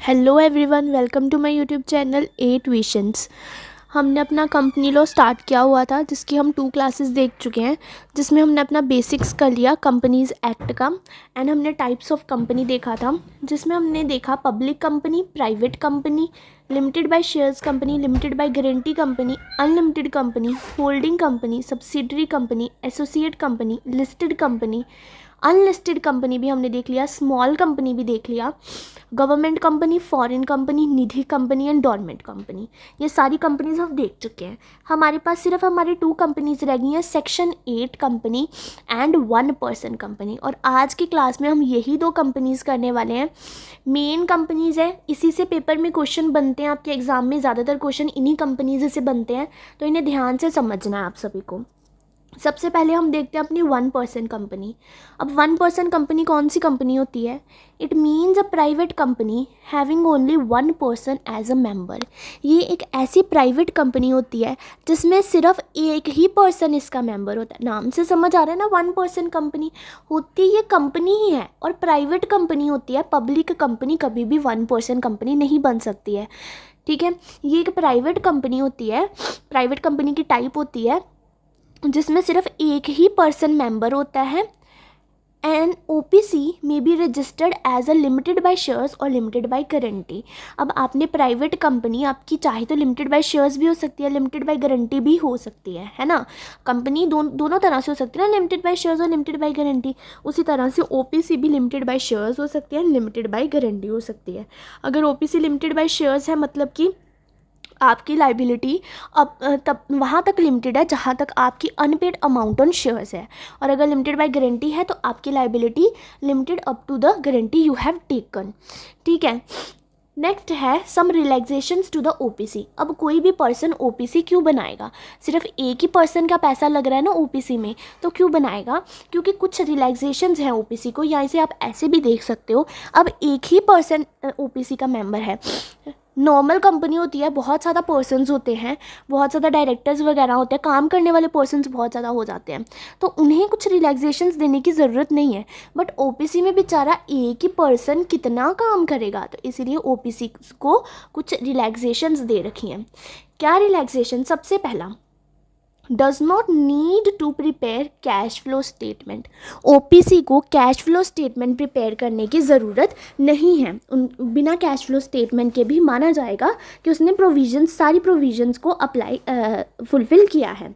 Hello everyone, welcome to my YouTube channel A tuitions. हमने अपना company law start किया हुआ था, जिसकी हम 2 क्लासेस देख चुके हैं, जिसमें हमने अपना बेसिक्स कर लिया कंपनीज़ एक्ट का। एंड हमने टाइप्स ऑफ कंपनी देखा था, जिसमें हमने देखा public company, private company, limited by shares company, limited by guarantee company, unlimited company, holding company, subsidiary company, associate company, listed company, unlisted company भी हमने देख लिया, स्मॉल कंपनी भी देख लिया, government company, foreign company, Nidhi company and dormant company. ये सारी companies हम देख चुके हैं। हमारे पास सिर्फ हमारी 2 कंपनीज रह गई हैं, section 8 company and 1 person company. और आज की क्लास में हम यही 2 कंपनीज करने वाले हैं। मेन कंपनीज है, इसी से पेपर में क्वेश्चन बनते हैं, आपके एग्जाम में ज़्यादातर क्वेश्चन इन्हीं कंपनीज से बनते हैं, तो इन्हें ध्यान से समझना है आप सभी को। सबसे पहले हम देखते हैं अपनी 1 पर्सन कंपनी। अब 1 पर्सन कंपनी कौन सी कंपनी होती है? It means a private company having only 1 person as a member. ये एक ऐसी प्राइवेट कंपनी होती है जिसमें सिर्फ एक ही पर्सन इसका मेंबर होता है। नाम से समझ आ रहा है ना, 1 पर्सन कंपनी होती ये कंपनी ही है, और प्राइवेट कंपनी होती है। पब्लिक कंपनी कभी भी 1 पर्सन कंपनी नहीं बन सकती है, ठीक है। ये एक प्राइवेट कंपनी होती है, प्राइवेट कंपनी की टाइप होती है जिसमें सिर्फ एक ही पर्सन मेंबर होता है। एंड ओपीसी में be registered as a limited by shares और लिमिटेड बाय गारंटी। अब आपने प्राइवेट कंपनी, आपकी चाहे तो लिमिटेड बाय शेयर्स भी हो सकती है, लिमिटेड बाय गारंटी भी हो सकती है ना। कंपनी दोनों तरह से हो सकती है ना, लिमिटेड बाय शेयर्स और लिमिटेड बाय गारंटी। उसी तरह से ओपीसी भी लिमिटेड बाय शेयर्स हो सकती है, लिमिटेड बाय गारंटी हो सकती है। अगर ओपीसी लिमिटेड बाय शेयर्स है, मतलब कि आपकी लाइबिलिटी अब तब वहाँ तक लिमिटेड है जहाँ तक आपकी अनपेड अमाउंट ऑन शेयर्स है। और अगर लिमिटेड बाय गारंटी है तो आपकी liability limited up to the guarantee you have taken, ठीक है। नेक्स्ट है some relaxations to the OPC. अब कोई भी पर्सन ओपीसी क्यों बनाएगा? सिर्फ एक ही पर्सन का पैसा लग रहा है ना ओपीसी में, तो क्यों बनाएगा? क्योंकि कुछ रिलैक्सेशंस हैं ओपीसी को, या इसे आप ऐसे भी देख सकते हो। अब एक ही पर्सन ओपीसी का मेंबर है। नॉर्मल कंपनी होती है, बहुत ज़्यादा पर्सन्स होते हैं, बहुत ज़्यादा डायरेक्टर्स वगैरह होते हैं, काम करने वाले पर्सन्स बहुत ज़्यादा हो जाते हैं, तो उन्हें कुछ रिलैक्सेशंस देने की ज़रूरत नहीं है। बट ओपीसी में बेचारा एक ही पर्सन कितना काम करेगा, तो इसीलिए ओपीसी को कुछ रिलैक्सेशंस दे रखी हैं। क्या रिलैक्सेशन? सबसे पहला, does not need to prepare cash flow statement. OPC को कैश फ्लो स्टेटमेंट प्रिपेयर करने की ज़रूरत नहीं है। बिना कैश फ्लो स्टेटमेंट के भी माना जाएगा कि उसने प्रोविजंस, सारी प्रोविजंस को अप्लाई फुलफिल किया है।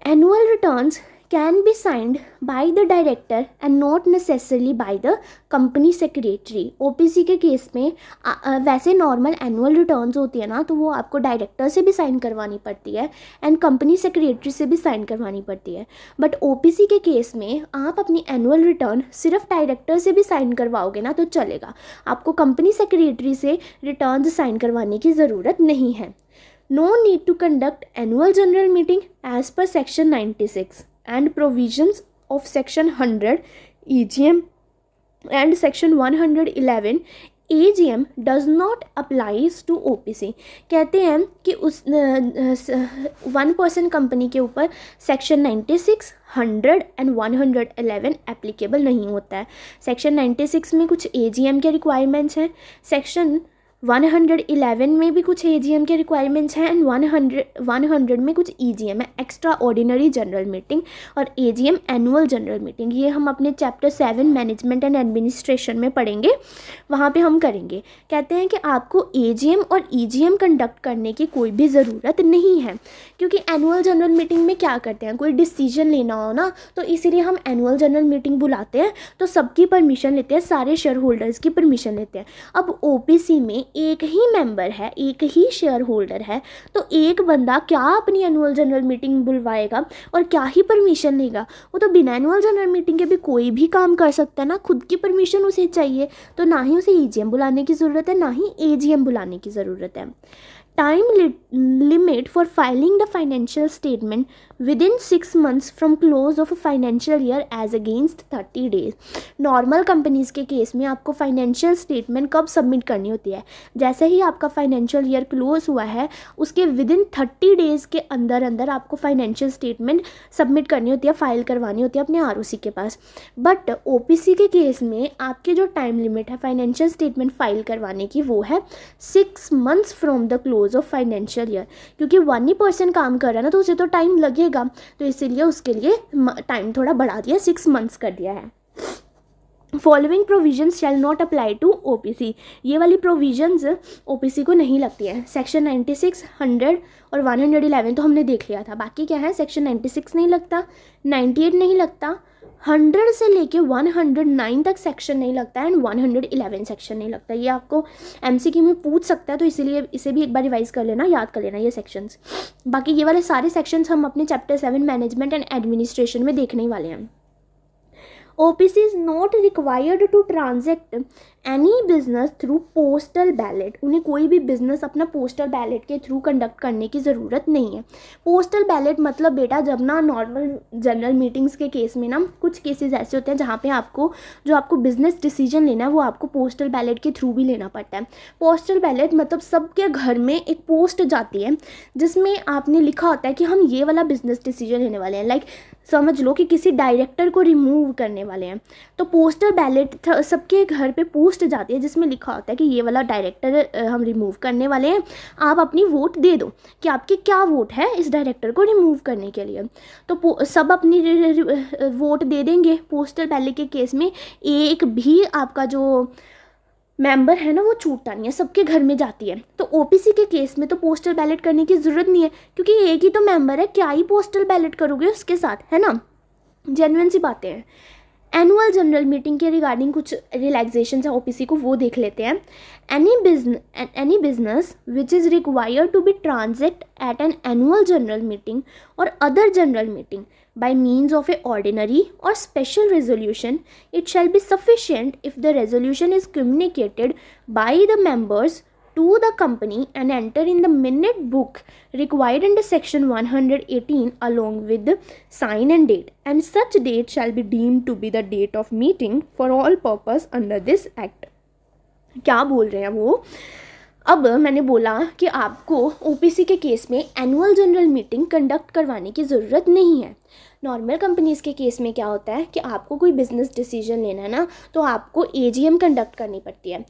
Annual returns can be signed by the director and not necessarily by the company secretary। OPC के केस में वैसे नॉर्मल एनुअल रिटर्न्स होती है ना, तो वो आपको डायरेक्टर से भी साइन करवानी पड़ती है एंड कंपनी सेक्रेटरी से भी साइन करवानी पड़ती है। बट ओपीसी के केस में आप अपनी एनुअल रिटर्न सिर्फ डायरेक्टर से भी साइन करवाओगे ना तो चलेगा, आपको कंपनी सेक्रेटरी से रिटर्न साइन करवाने की ज़रूरत नहीं है। No need to conduct annual general meeting as per section 96 and provisions of section 100 EGM and section 111 AGM does not applies to OPC। कहते हैं कि उस 1 पर्सन कंपनी के ऊपर सेक्शन 96, 100 एंड 111 एप्लीकेबल नहीं होता है। सेक्शन 96 में कुछ AGM के रिक्वायरमेंट्स हैं, सेक्शन 111 में भी कुछ AGM के रिक्वायरमेंट्स हैं, एंड 100 में कुछ EGM है, एक्स्ट्रा ऑर्डिनरी जनरल मीटिंग, और AGM एनुअल जनरल मीटिंग। ये हम अपने चैप्टर 7 मैनेजमेंट एंड एडमिनिस्ट्रेशन में पढ़ेंगे, वहाँ पे हम करेंगे। कहते हैं कि आपको AGM और EGM कंडक्ट करने की कोई भी ज़रूरत नहीं है, क्योंकि एनुअल जनरल मीटिंग में क्या करते हैं, कोई डिसीजन लेना हो ना, तो इसीलिए हम एनुअल जनरल मीटिंग बुलाते हैं, तो सबकी परमिशन लेते हैं, सारे शेयर होल्डर्स की परमिशन लेते हैं। अब OPC में एक ही मेंबर है, एक ही शेयर होल्डर है, तो एक बंदा क्या अपनी एनुअल जनरल मीटिंग बुलवाएगा और क्या ही परमिशन लेगा? वो तो बिना एनुअल जनरल मीटिंग के भी कोई भी काम कर सकता है ना, खुद की परमिशन उसे चाहिए, तो ना ही उसे EGM बुलाने की ज़रूरत है, ना ही AGM बुलाने की ज़रूरत है। Time limit for filing the financial statement within 6 months from close of financial year as against 30 days। Normal companies के केस में आपको फाइनेंशियल स्टेटमेंट कब सबमिट करनी होती है? जैसे ही आपका फाइनेंशियल ईयर क्लोज हुआ है उसके विदिन 30 days के अंदर अंदर आपको फाइनेंशियल स्टेटमेंट सबमिट करनी होती है, फाइल करवानी होती है अपने ROC के पास। बट OPC के केस में आपकी जो टाइम लिमिट है फाइनेंशियल स्टेटमेंट फाइल करवाने की वो है 6 months from the close of financial year. क्योंकि 1 ही पर्सन काम कर रहा है ना, तो उसे तो टाइम लगेगा, तो इसीलिए उसके लिए टाइम थोड़ा बढ़ा दिया, 6 months कर दिया है। Following provisions shall not apply to OPC। ये वाली प्रोविजंस OPC को नहीं लगती है। सेक्शन 96, 100 और 111 तो हमने देख लिया था। बाकी क्या है, सेक्शन 96 नहीं लगता, 98 नहीं लगता, 100 से लेके 109 तक सेक्शन नहीं लगता है, एंड 111 सेक्शन नहीं लगता। ये आपको MCQ में पूछ सकता है, तो इसीलिए इसे भी एक बार रिवाइज कर लेना, याद कर लेना ये सेक्शंस। बाकी ये वाले सारे सेक्शंस हम अपने चैप्टर 7 मैनेजमेंट एंड एडमिनिस्ट्रेशन में देखने ही वाले हैं। OPC is not required to transact any business through postal ballot। उन्हें कोई भी बिजनेस अपना पोस्टल बैलेट के थ्रू कंडक्ट करने की ज़रूरत नहीं है। पोस्टल बैलेट मतलब बेटा जब ना नॉर्मल जनरल मीटिंग्स के केस में ना कुछ केसेस ऐसे होते हैं जहाँ पे आपको जो आपको बिजनेस डिसीजन लेना है वो आपको पोस्टल बैलेट के थ्रू भी लेना पड़ता है। पोस्टल बैलेट मतलब सबके घर में एक पोस्ट जाती है जिसमें आपने लिखा होता है कि हम ये वाला बिजनेस डिसीजन लेने वाले हैं। लाइक समझ लो कि किसी डायरेक्टर को रिमूव करने वाले हैं, तो पोस्टल बैलेट सबके घर पे पोस्ट जाती है जिसमें लिखा होता है कि ये वाला डायरेक्टर हम रिमूव करने वाले हैं, आप अपनी वोट दे दो कि आपकी क्या वोट है इस डायरेक्टर को रिमूव करने के लिए। तो सब अपनी वोट दे देंगे। पोस्टल बैलेट के केस में एक भी आपका जो मेंबर है ना वो छूटता नहीं है, सबके घर में जाती है। तो OPC के केस में तो पोस्टल बैलेट करने की ज़रूरत नहीं है, क्योंकि एक ही तो मेंबर है, क्या ही पोस्टल बैलेट करोगे उसके साथ, है ना। जेन्युइन सी बातें हैं। एनुअल जनरल मीटिंग के रिगार्डिंग कुछ रिलैक्सेशन है OPC को, वो देख लेते हैं। Any business which is required to be transact at an annual general meeting और other general meeting by means of a ordinary or special resolution, it shall be sufficient if the resolution is communicated by the members to the company and enter in the minute book required under section 118 along with the sign and date, and such date shall be deemed to be the date of meeting for all purpose under this act। क्या बोल रहे हैं वो? अब मैंने बोला कि आपको OPC के केस में एनुअल जनरल मीटिंग कंडक्ट करवाने की ज़रूरत नहीं है। नॉर्मल कंपनीज़ के केस में क्या होता है कि आपको कोई बिजनेस डिसीजन लेना है ना, तो आपको AGM कंडक्ट करनी पड़ती है।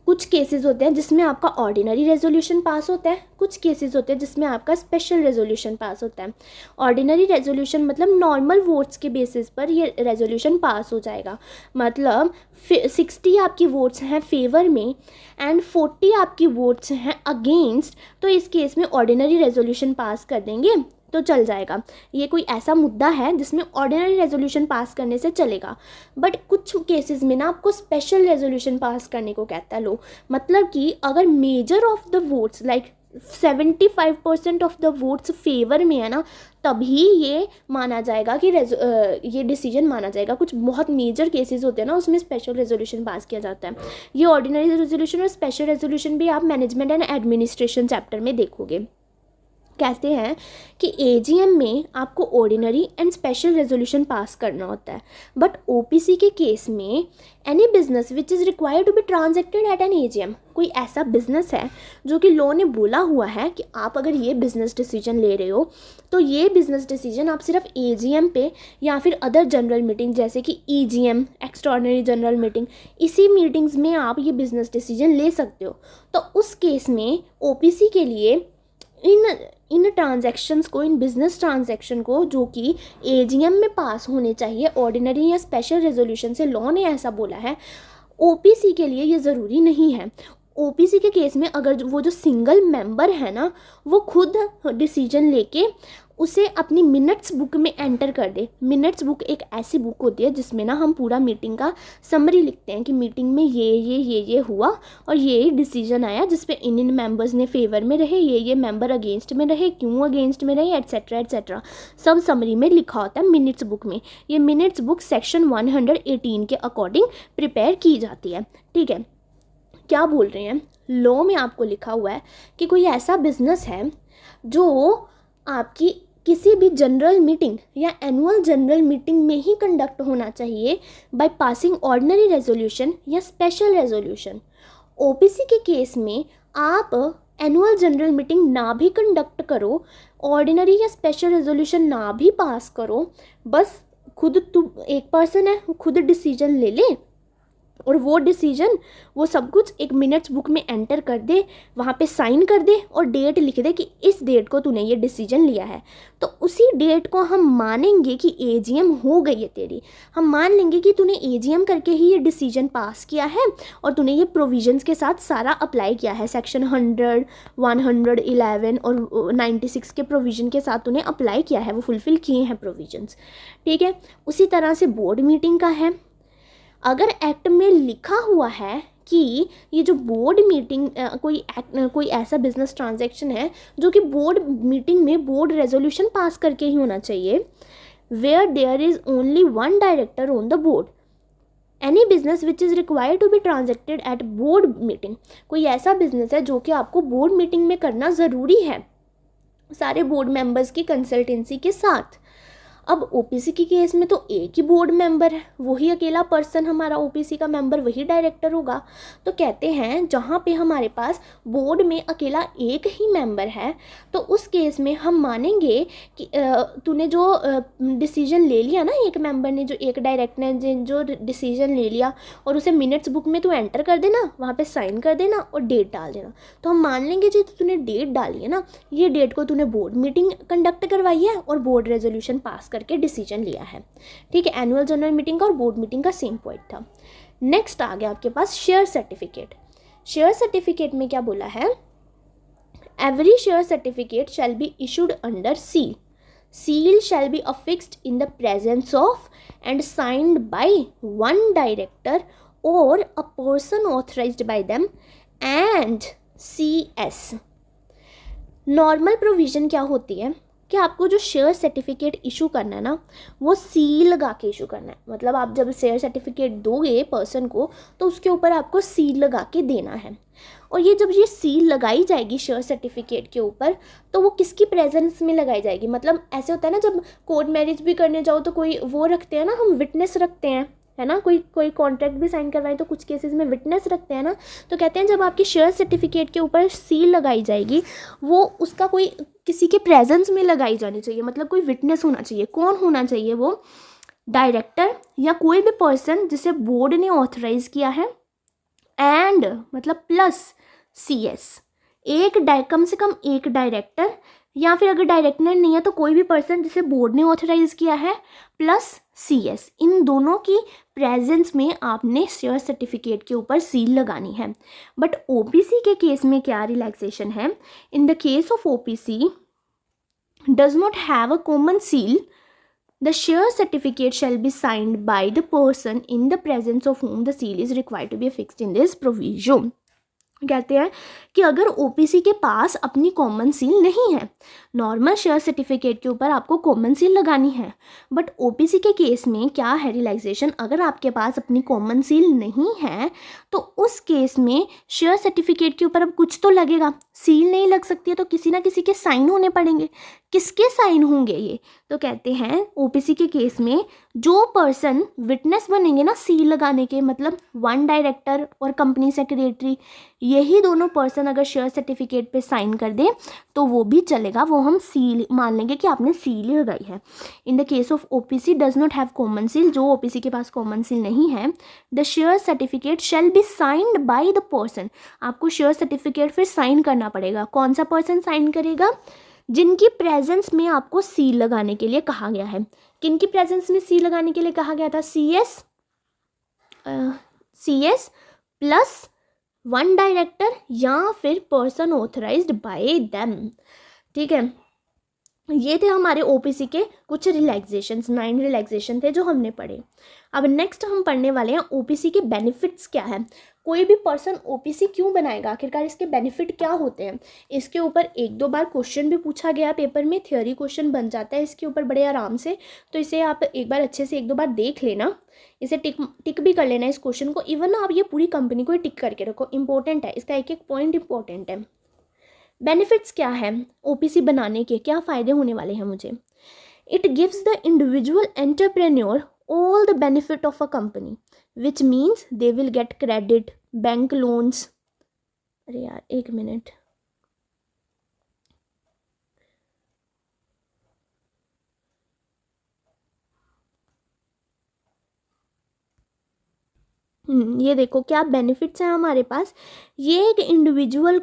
कुछ केसेस होते हैं जिसमें आपका ऑर्डिनरी रेजोल्यूशन पास होता है, कुछ केसेस होते हैं जिसमें आपका स्पेशल रेजोल्यूशन पास होता है। ऑर्डिनरी रेजोल्यूशन मतलब नॉर्मल वोट्स के बेसिस पर ये रेजोल्यूशन पास हो जाएगा। मतलब 60 आपकी वोट्स हैं फेवर में एंड 40 आपकी वोट्स हैं अगेंस्ट, तो इस केस में ऑर्डिनरी रेजोल्यूशन पास कर देंगे तो चल जाएगा। ये कोई ऐसा मुद्दा है जिसमें ऑर्डिनरी रेजोल्यूशन पास करने से चलेगा। बट कुछ केसेस में ना आपको स्पेशल रेजोल्यूशन पास करने को कहता है। लो मतलब कि अगर measure of the votes like 75% of the votes favour में है ना, तभी ये माना जाएगा कि ये डिसीजन माना जाएगा। कुछ बहुत मेजर केसेस होते हैं ना उसमें स्पेशल रेजोल्यूशन पास किया जाता है। ये ऑर्डिनरी रेजोल्यूशन और स्पेशल रेजोल्यूशन भी आप मैनेजमेंट एंड एडमिनिस्ट्रेशन चैप्टर में देखोगे। कहते हैं कि AGM में आपको ordinary and special resolution pass करना होता है। बट OPC के केस में any business which is required to be transacted at an AGM, कोई ऐसा बिजनेस है जो कि लॉ ने बोला हुआ है कि आप अगर ये बिजनेस डिसीजन ले रहे हो तो ये बिजनेस डिसीजन आप सिर्फ AGM पे या फिर अदर जनरल मीटिंग जैसे कि EGM एक्स्ट्राऑर्डिनरी जनरल मीटिंग, इसी मीटिंग्स में आप ये बिजनेस डिसीजन ले सकते हो। तो उस केस में OPC के लिए इन ट्रांजैक्शंस को, इन बिजनेस ट्रांजैक्शन को जो कि AGM में पास होने चाहिए ऑर्डिनरी या स्पेशल रेजोल्यूशन से, लॉ ने ऐसा बोला है। OPC के लिए ये ज़रूरी नहीं है। OPC के केस में अगर वो जो सिंगल मेंबर है ना वो खुद डिसीजन लेके उसे अपनी मिनट्स बुक में एंटर कर दे। मिनट्स बुक एक ऐसी बुक होती है जिसमें ना हम पूरा मीटिंग का समरी लिखते हैं कि मीटिंग में ये हुआ और ये डिसीजन आया जिसपे इन मेंबर्स ने फेवर में रहे, ये मेंबर अगेंस्ट में रहे, क्यों अगेंस्ट में रहे, एट्सेट्रा एट्सेट्रा, सब समरी में लिखा होता है मिनट्स बुक में। ये मिनट्स बुक सेक्शन 118 के अकॉर्डिंग प्रिपेयर की जाती है। ठीक है, क्या बोल रहे हैं, लॉ में आपको लिखा हुआ है कि कोई ऐसा बिजनेस है जो आपकी किसी भी जनरल मीटिंग या एनुअल जनरल मीटिंग में ही कंडक्ट होना चाहिए बाय पासिंग ऑर्डिनरी रेजोल्यूशन या स्पेशल रेजोल्यूशन। ओबीसी के केस में आप एनुअल जनरल मीटिंग ना भी कंडक्ट करो, ऑर्डिनरी या स्पेशल रेजोल्यूशन ना भी पास करो, बस खुद तू एक पर्सन है, खुद डिसीजन ले ले और वो डिसीजन वो सब कुछ एक मिनट्स बुक में एंटर कर दे, वहाँ पे साइन कर दे और डेट लिख दे कि इस डेट को तूने ये डिसीजन लिया है, तो उसी डेट को हम मानेंगे कि एजीएम हो गई है तेरी। हम मान लेंगे कि तूने एजीएम करके ही ये डिसीजन पास किया है और तूने ये प्रोविजंस के साथ सारा अप्लाई किया है, सेक्शन 100, 111 और 96 के प्रोविज़न के साथ तूने अप्लाई किया है, वो फुलफ़िल किए हैं प्रोविजंस। ठीक है, उसी तरह से बोर्ड मीटिंग का है। अगर एक्ट में लिखा हुआ है कि ये जो बोर्ड मीटिंग कोई ऐसा बिजनेस ट्रांजैक्शन है जो कि बोर्ड मीटिंग में बोर्ड रेजोल्यूशन पास करके ही होना चाहिए, where there is only one director on the board, any business which is required to be transacted at board meeting, कोई ऐसा बिजनेस है जो कि आपको बोर्ड मीटिंग में करना ज़रूरी है सारे बोर्ड मेंबर्स की कंसल्टेंसी के साथ। अब ओपीसी के केस में तो एक ही बोर्ड मेंबर है, वही अकेला पर्सन हमारा ओपीसी का मेंबर वही डायरेक्टर होगा। तो कहते हैं जहाँ पे हमारे पास बोर्ड में अकेला एक ही मेंबर है तो उस केस में हम मानेंगे कि तूने जो डिसीजन ले लिया ना, एक मेंबर ने, जो एक डायरेक्टर ने जो डिसीजन ले लिया और उसे मिनट्स बुक में तू एंटर कर देना, वहाँ पे साइन कर देना और डेट डाल देना, तो हम मान लेंगे जो तूने डेट डाली है ना, ये डेट को तूने बोर्ड मीटिंग कंडक्ट करवाई है और बोर्ड रेजोल्यूशन पास करके डिसीजन लिया है। ठीक है, एनुअल जनरल मीटिंग का और बोर्ड मीटिंग का सेम पॉइंट था। नेक्स्ट आ गया आपके पास शेयर सर्टिफिकेट। शेयर सर्टिफिकेट में क्या बोला है, every share certificate shall be issued under seal, seal shall be affixed in the presence of and signed by one director or a person authorized by them and CS। Normal provision क्या होती है कि आपको जो share certificate issue करना है ना, वो सील लगा के इशू करना है। मतलब आप जब शेयर सर्टिफिकेट दोगे पर्सन को तो उसके ऊपर आपको सील लगा के देना है। और ये जब ये सील लगाई जाएगी शेयर सर्टिफिकेट के ऊपर तो वो किसकी प्रेजेंस में लगाई जाएगी, मतलब ऐसे होता है ना जब कोर्ट मैरिज भी करने जाओ तो कोई वो रखते हैं ना, हम विटनेस रखते हैं, है ना, कोई कॉन्ट्रैक्ट भी साइन करवाएं तो कुछ केसेस में विटनेस रखते हैं ना, तो कहते हैं जब आपकी शेयर सर्टिफिकेट के ऊपर सील लगाई जाएगी वो उसका कोई किसी के प्रेजेंस में लगाई जानी चाहिए, मतलब कोई विटनेस होना चाहिए। कौन होना चाहिए वो, डायरेक्टर या कोई भी पर्सन जिसे बोर्ड ने ऑथराइज किया है, एंड मतलब प्लस CS, कम से कम एक डायरेक्टर, या फिर अगर डायरेक्टर नहीं है तो कोई भी पर्सन जिसे बोर्ड ने ऑथराइज किया है, प्लस CS, इन दोनों की प्रेजेंस में आपने शेयर सर्टिफिकेट के ऊपर सील लगानी है। बट OPC के केस में क्या रिलैक्सेशन है, in the case of OPC does not have a common seal, the share certificate shall be signed by the person in the presence of whom the seal is required to be affixed in this provision। कहते हैं कि अगर OPC के पास अपनी common seal नहीं है, normal share certificate के ऊपर आपको कॉमन सील लगानी है, बट OPC के केस में क्या है रिलैक्सेशन, अगर आपके पास अपनी कॉमन सील नहीं है तो उस केस में शेयर सर्टिफिकेट के ऊपर अब कुछ तो लगेगा, सील नहीं लग सकती है तो किसी ना किसी के साइन होने पड़ेंगे। किसके साइन होंगे ये, तो कहते हैं OPC के केस में जो पर्सन विटनेस बनेंगे ना सील लगाने के, मतलब वन डायरेक्टर और कंपनी सेक्रेटरी, यही दोनों पर्सन अगर शेयर सर्टिफिकेट पे साइन कर दे तो वो भी चलेगा, वो हम सील मान लेंगे कि आपने सील लगाई है। In the case of OPC does not have common seal, जो OPC के पास कॉमन सील नहीं है, the share certificate shall be signed by the person, आपको शेयर सर्टिफिकेट फिर साइन करना पड़ेगा। कौन सा पर्सन साइन करेगा, जिनकी प्रेजेंस में आपको सील लगाने के लिए कहा गया है। किनकी प्रेजेंस में सील लगाने के लिए कहा गया था, CS प्लस वन डायरेक्टर या फिर पर्सन ऑथराइज्ड बाय देम। ठीक है, ये थे हमारे OPC के कुछ रिलैक्सेशंस, 9 रिलैक्सेशन थे जो हमने पढ़े। अब नेक्स्ट हम पढ़ने वाले हैं OPC के बेनिफिट्स क्या है, कोई भी पर्सन OPC क्यों बनाएगा, आखिरकार इसके बेनिफिट क्या होते हैं। इसके ऊपर 1-2 बार क्वेश्चन भी पूछा गया पेपर में, थ्योरी क्वेश्चन बन जाता है इसके ऊपर बड़े आराम से, तो इसे आप एक बार अच्छे से 1-2 बार देख लेना, इसे टिक भी कर लेना इस क्वेश्चन को, इवन आप ये पूरी कंपनी को ही टिक करके रखो, इंपॉर्टेंट है, इसका एक एक पॉइंट इंपॉर्टेंट है। बेनिफिट्स क्या है ओपीसी बनाने के, क्या फ़ायदे होने वाले हैं मुझे? It gives the individual entrepreneur all the benefit of a company, which means they will get credit, bank loans. अरे यार एक मिनट, ये देखो क्या बेनिफिट्स हैं हमारे पास। ये एक इंडिविजुअल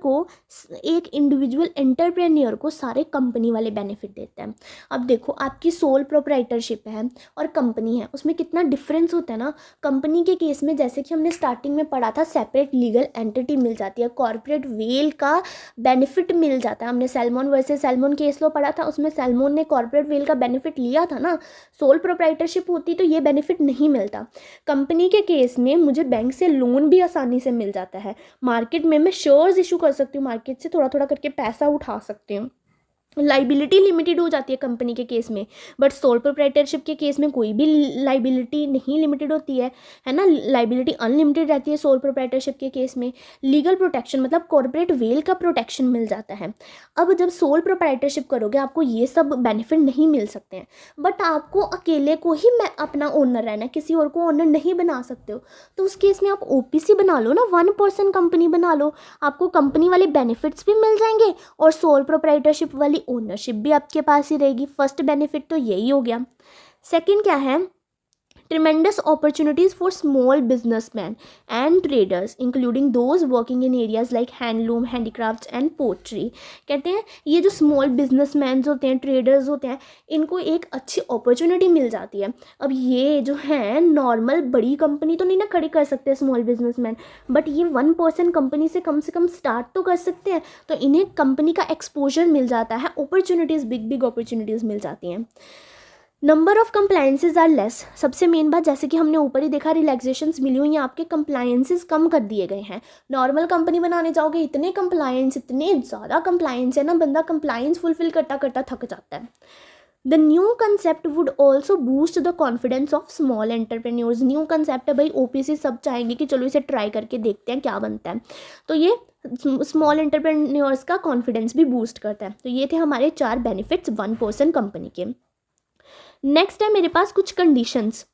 एंटरप्रेन्योर को सारे कंपनी वाले बेनिफिट देते हैं। अब देखो आपकी सोल प्रोप्राइटरशिप है और कंपनी है, उसमें कितना डिफरेंस होता है ना। कंपनी के केस में जैसे कि हमने स्टार्टिंग में पढ़ा था, सेपरेट लीगल एंटिटी मिल जाती है, कॉर्पोरेट वेल का बेनिफिट मिल जाता है। हमने सैल्मन वर्सेस सैल्मन केस लो पढ़ा था, उसमें सैल्मन ने कॉर्पोरेट वेल का बेनिफिट लिया था ना। सोल प्रोप्राइटरशिप होती तो ये बेनिफिट नहीं मिलता। कंपनी के केस में मुझे बैंक से लोन भी आसानी से मिल जाता है, मार्केट में मैं शेयर्स इशू कर सकती हूँ, मार्केट से थोड़ा थोड़ा करके पैसा उठा सकती हूँ। लाइबिलिटी लिमिटेड हो जाती है कंपनी के केस में, बट सोल प्रोप्राइटरशिप के केस में कोई भी लाइबिलिटी नहीं लिमिटेड होती है ना, लाइबिलिटी अनलिमिटेड रहती है सोल प्रोप्राइटरशिप के केस में। लीगल प्रोटेक्शन मतलब कॉर्पोरेट वेल का प्रोटेक्शन मिल जाता है। अब जब सोल प्रोप्राइटरशिप करोगे आपको ये सब बेनिफिट नहीं मिल सकते हैं, बट आपको अकेले को ही मैं अपना ओनर रहना है, किसी और को ओनर नहीं बना सकते हो। तो उस केस में आप ओपीसी बना लो ना, 1% कंपनी बना लो, आपको कंपनी वाले बेनिफिट्स भी मिल जाएंगे और सोल प्रोप्राइटरशिप वाली ओनरशिप भी आपके पास ही रहेगी। फर्स्ट बेनिफिट तो यही हो गया। सेकंड क्या है? Tremendous opportunities for small businessman and traders including those working in areas like handloom, handicrafts and pottery. कहते हैं ये जो स्मॉल बिजनेसमैन होते हैं, ट्रेडर्स होते हैं, इनको एक अच्छी अपॉर्चुनिटी मिल जाती है। अब ये जो है नॉर्मल बड़ी कंपनी तो नहीं ना खड़ी कर सकते स्मॉल बिजनेसमैन, बट ये 1% कंपनी से कम स्टार्ट तो कर सकते हैं, तो इन्हें कंपनी का एक्सपोजर मिल जाता है, अपॉर्चुनिटीज़ बिग अपॉर्चुनिटीज़ मिल जाती हैं। Number of compliances are less. सबसे मेन बात, जैसे कि हमने ऊपर ही देखा, रिलैक्सेशंस मिली हुई हैं, आपके कंप्लायंसेस कम कर दिए गए हैं। नॉर्मल कंपनी बनाने जाओगे इतने ज़्यादा कंप्लायंस है ना, बंदा कंप्लायंस फुलफिल करता करता थक जाता है। The new concept would also boost the confidence of small entrepreneurs. New concept है भाई, ओपीसी सब चाहेंगे कि चलो इसे ट्राई करके देखते हैं क्या बनता है, तो ये स्मॉल एंटरप्रेन्योर्स का कॉन्फिडेंस भी बूस्ट करता है। तो ये थे हमारे 4 बेनिफिट्स 1% कंपनी के। नेक्स्ट है मेरे पास कुछ कंडीशंस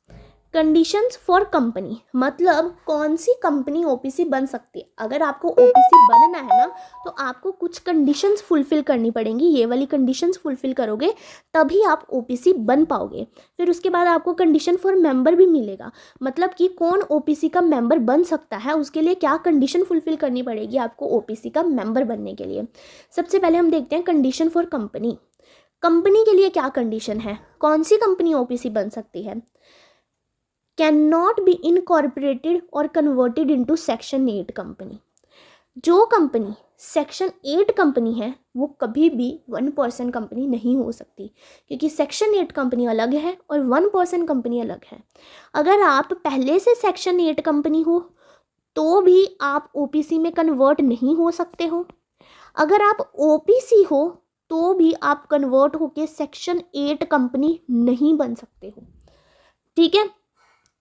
फॉर कंपनी, मतलब कौन सी कंपनी ओपीसी बन सकती है। अगर आपको ओपीसी बनना है ना, तो आपको कुछ कंडीशंस फुलफिल करनी पड़ेंगी, ये वाली कंडीशंस फुलफिल करोगे तभी आप ओपीसी बन पाओगे। फिर उसके बाद आपको कंडीशन फॉर मेंबर भी मिलेगा, मतलब कि कौन ओपीसी का मेंबर बन सकता है, उसके लिए क्या कंडीशन फुलफिल करनी पड़ेगी आपको ओपीसी का मेंबर बनने के लिए। सबसे पहले हम देखते हैं कंडीशन फॉर कंपनी। कंपनी के लिए क्या कंडीशन है, कौन सी कंपनी ओपीसी बन सकती है? कैन नॉट बी इनकॉर्पोरेटेड और कन्वर्टेड इनटू सेक्शन 8 कंपनी। जो कंपनी सेक्शन 8 कंपनी है वो कभी भी 1% कंपनी नहीं हो सकती, क्योंकि सेक्शन 8 कंपनी अलग है और 1% कंपनी अलग है। अगर आप पहले से सेक्शन 8 कंपनी हो तो भी आप ओपीसी में कन्वर्ट नहीं हो सकते हो। अगर आप ओपीसी हो तो भी आप कन्वर्ट होके सेक्शन 8 कंपनी नहीं बन सकते हो, ठीक है,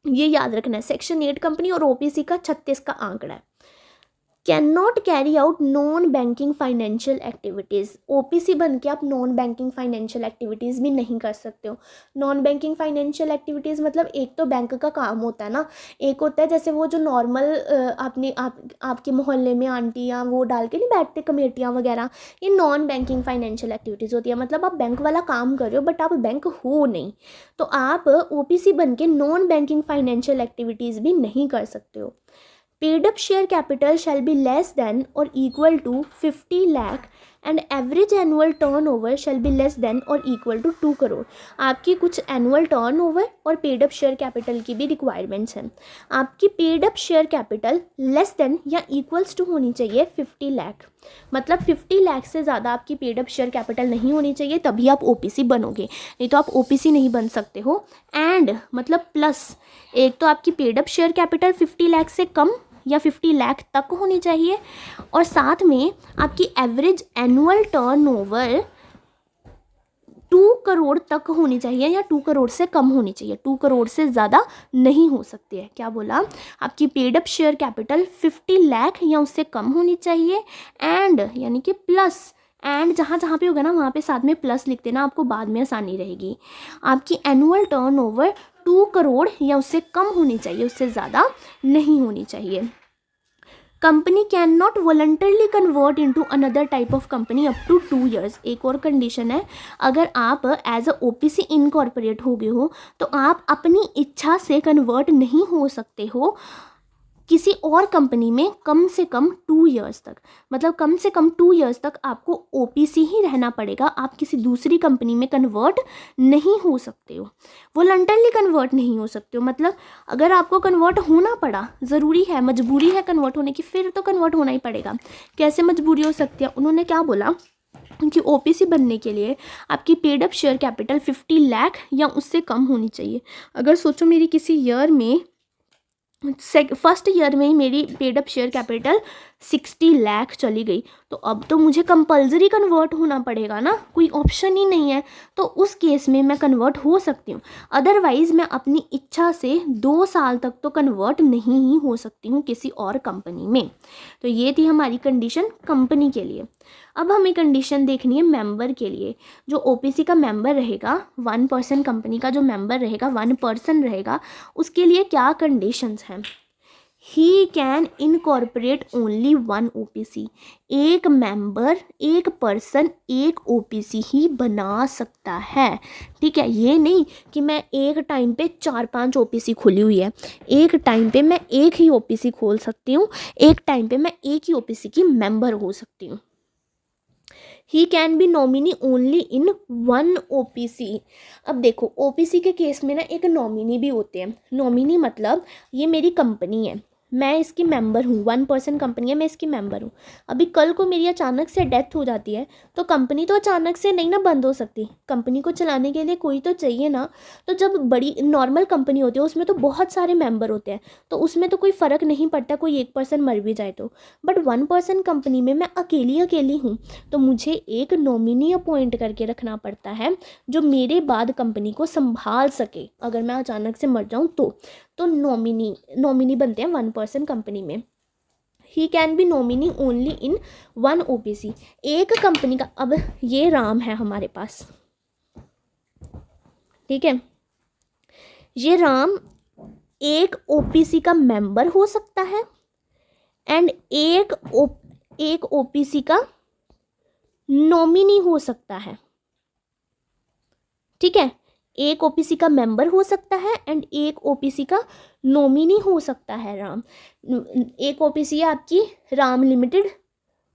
ये याद रखना है। सेक्शन 8 कंपनी और ओपीसी का 36 का आंकड़ा है। Can not carry out non banking financial activities. OPC बन के आप नॉन बैंकिंग फाइनेंशियल एक्टिविटीज़ भी नहीं कर सकते हो। नॉन बैंकिंग फाइनेंशियल एक्टिविटीज़ मतलब एक तो बैंक का काम होता है ना, एक होता है जैसे वो जो नॉर्मल आपके मोहल्ले में आंटियाँ वो डाल के नहीं बैठते कमेटियाँ वगैरह, ये नॉन बैंकिंग फाइनेंशियल एक्टिविटीज़ होती है। मतलब आप बैंक वाला काम कर रहे हो बट आप बैंक हो नहीं, तो आप ओपीसी बन के नॉन बैंकिंग फाइनेंशियल एक्टिविटीज़ भी नहीं कर सकते हो। Paid up share capital shall be less than or equal to 50 lakh and average annual turnover shall be less than or equal to 2 crore. आपकी कुछ एनुअल टर्नओवर और पेड अप शेयर कैपिटल की भी रिक्वायरमेंट्स हैं। आपकी paid up share capital less than या equals to होनी चाहिए 50 लाख, मतलब 50 लाख से ज़्यादा आपकी पेड अप शेयर कैपिटल नहीं होनी चाहिए, तभी आप ओपीसी बनोगे, नहीं तो आप ओपीसी नहीं बन सकते हो। एंड मतलब प्लस एक तो आपकी paid up share capital 50 lakh से कम या 50 लाख तक होनी चाहिए, और साथ में आपकी एवरेज एनुअल टर्नओवर 2 करोड़ तक होनी चाहिए या 2 करोड़ से कम होनी चाहिए, 2 करोड़ से ज़्यादा नहीं हो सकती है। क्या बोला? आपकी paid up share capital 50 lakh या उससे कम होनी चाहिए, एंड यानी कि प्लस, एंड जहाँ जहाँ पे होगा ना वहाँ पे साथ में प्लस लिख देना, आपको बाद में आसानी रहेगी। आपकी एनुअल टर्नओवर 2 करोड़ या उससे कम होनी चाहिए, उससे ज़्यादा नहीं होनी चाहिए। Company can not voluntarily convert into another type of company up to 2 years. एक और कंडीशन है, अगर आप एज अ OPC इनकॉर्पोरेट हो गए हो तो आप अपनी इच्छा से कन्वर्ट नहीं हो सकते हो किसी और कंपनी में कम से कम 2 ईयर्स तक। मतलब कम से कम 2 ईयर्स तक आपको OPC ही रहना पड़ेगा, आप किसी दूसरी कंपनी में कन्वर्ट नहीं हो सकते हो, वॉलंटरली कन्वर्ट नहीं हो सकते हो। मतलब अगर आपको कन्वर्ट होना पड़ा, ज़रूरी है, मजबूरी है कन्वर्ट होने की, फिर तो कन्वर्ट होना ही पड़ेगा। कैसे मजबूरी हो सकती है? उन्होंने क्या बोला कि OPC बनने के लिए आपकी paid up share capital 50 lakh या उससे कम होनी चाहिए। अगर सोचो मेरी किसी ईयर में फर्स्ट ईयर में ही मेरी paid up share capital 60 lakh चली गई, तो अब तो मुझे कंपलसरी कन्वर्ट होना पड़ेगा ना, कोई ऑप्शन ही नहीं है। तो उस केस में मैं कन्वर्ट हो सकती हूँ, अदरवाइज़ मैं अपनी इच्छा से 2 साल तक तो कन्वर्ट नहीं ही हो सकती हूँ किसी और कंपनी में। तो ये थी हमारी कंडीशन कंपनी के लिए। अब हमें कंडीशन देखनी है मेंबर के लिए। जो OPC का मेंबर रहेगा, 1% कंपनी का जो मेंबर रहेगा, 1 पर्सन रहेगा, उसके लिए क्या कंडीशंस हैं? He can incorporate only 1 OPC। एक मेंबर, एक पर्सन, एक OPC ही बना सकता है। ठीक है, ये नहीं कि मैं एक टाइम पे 4-5 OPC खुली हुई है, एक टाइम पे मैं एक ही OPC खोल सकती हूँ, एक टाइम पे मैं एक ही OPC की मेंबर हो सकती हूँ। He can be nominee only in 1 OPC। अब देखो OPC के केस में ना एक नॉमिनी भी होते हैं। नॉमिनी मतलब ये मेरी कंपनी है, मैं इसकी मेंबर हूँ, 1% कंपनी है, मैं इसकी मेंबर हूँ। अभी कल को मेरी अचानक से डेथ हो जाती है तो कंपनी तो अचानक से नहीं ना बंद हो सकती, कंपनी को चलाने के लिए कोई तो चाहिए ना। तो जब बड़ी नॉर्मल कंपनी होती है उसमें तो बहुत सारे मेंबर होते हैं, तो उसमें तो कोई फ़र्क नहीं पड़ता कोई एक पर्सन मर भी जाए तो। बट 1% कंपनी में मैं अकेली हूँ, तो मुझे एक नॉमिनी अपॉइंट करके रखना पड़ता है जो मेरे बाद कंपनी को संभाल सके अगर मैं अचानक से मर जाऊँ तो नॉमिनी बनते हैं 1% कंपनी में। He can be nominee only in 1 OPC। एक कंपनी का, अब ये राम है हमारे पास, ठीक है, ये राम एक OPC का मेंबर हो सकता है एंड एक OPC का नॉमिनी हो सकता है। ठीक है, एक OPC का मेंबर हो सकता है एंड एक OPC का नॉमिनी हो सकता है। राम, एक OPC है आपकी राम लिमिटेड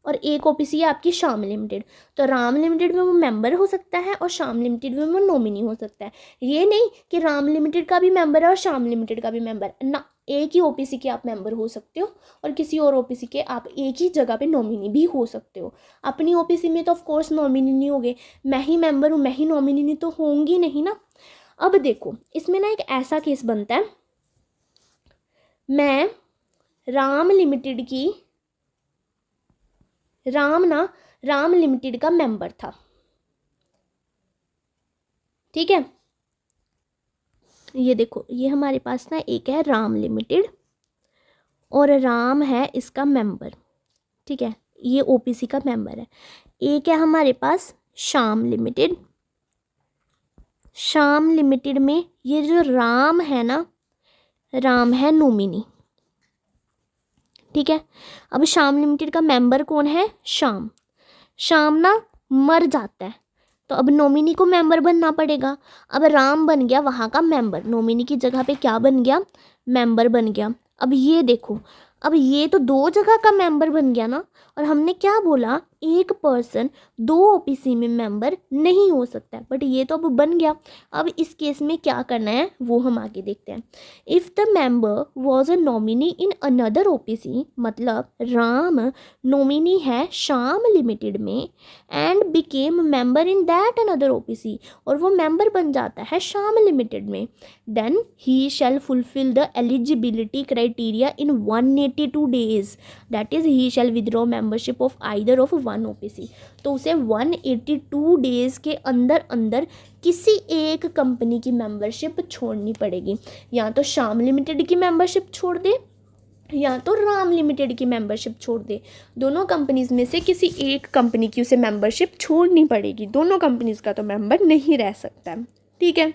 और एक OPC है आपकी श्याम लिमिटेड। तो राम लिमिटेड में वो मेंबर हो सकता है और श्याम लिमिटेड में वो नॉमिनी हो सकता है। ये नहीं कि राम लिमिटेड का भी मेंबर है और श्याम लिमिटेड का भी मेंबर ना, एक ही OPC के आप मेंबर हो सकते हो और किसी और OPC के आप एक ही जगह पे नॉमिनी भी हो सकते हो। अपनी OPC में तो ऑफ कोर्स नॉमिनी नहीं होगे, मैं ही मेंबर हूँ, मैं ही नॉमिनी नहीं तो होंगी नहीं ना। अब देखो इसमें ना एक ऐसा केस बनता है, मैं राम लिमिटेड की, राम लिमिटेड का मेंबर था, ठीक है। ये देखो, ये हमारे पास ना एक है राम लिमिटेड और राम है इसका मेंबर, ठीक है, ये OPC का मेंबर है। एक है हमारे पास श्याम लिमिटेड, श्याम लिमिटेड में ये जो राम है ना, राम है नॉमिनी, ठीक है। अब श्याम लिमिटेड का मेंबर कौन है? श्याम। श्याम ना मर जाता है तो अब नॉमिनी को मेंबर बनना पड़ेगा। अब राम बन गया वहाँ का मेंबर, नॉमिनी की जगह पे क्या बन गया? मेंबर बन गया। अब ये देखो, अब ये तो 2 जगह का मेंबर बन गया ना, और हमने क्या बोला, एक पर्सन 2 OPC में मेंबर नहीं हो सकता, बट ये तो अब बन गया। अब इस केस में क्या करना है वो हम आगे देखते हैं। If the member was a nominee in another OPC, मतलब राम नॉमिनी है श्याम लिमिटेड में and became member in that another OPC, और वो मेंबर बन जाता है श्याम लिमिटेड में, then he shall fulfil the eligibility criteria in 182 days, that is he shall withdraw membership of either of 1 OPC, तो उसे 182 डेज़ के अंदर अंदर किसी एक कंपनी की मेंबरशिप छोड़नी पड़ेगी। या तो श्याम लिमिटेड की मेंबरशिप छोड़ दे या तो राम लिमिटेड की मेंबरशिप छोड़ दे। दोनों कंपनीज़ में से किसी एक कंपनी की उसे मेंबरशिप छोड़नी पड़ेगी। दोनों कंपनीज़ का तो मेंबर नहीं रह सकता है। ठीक है।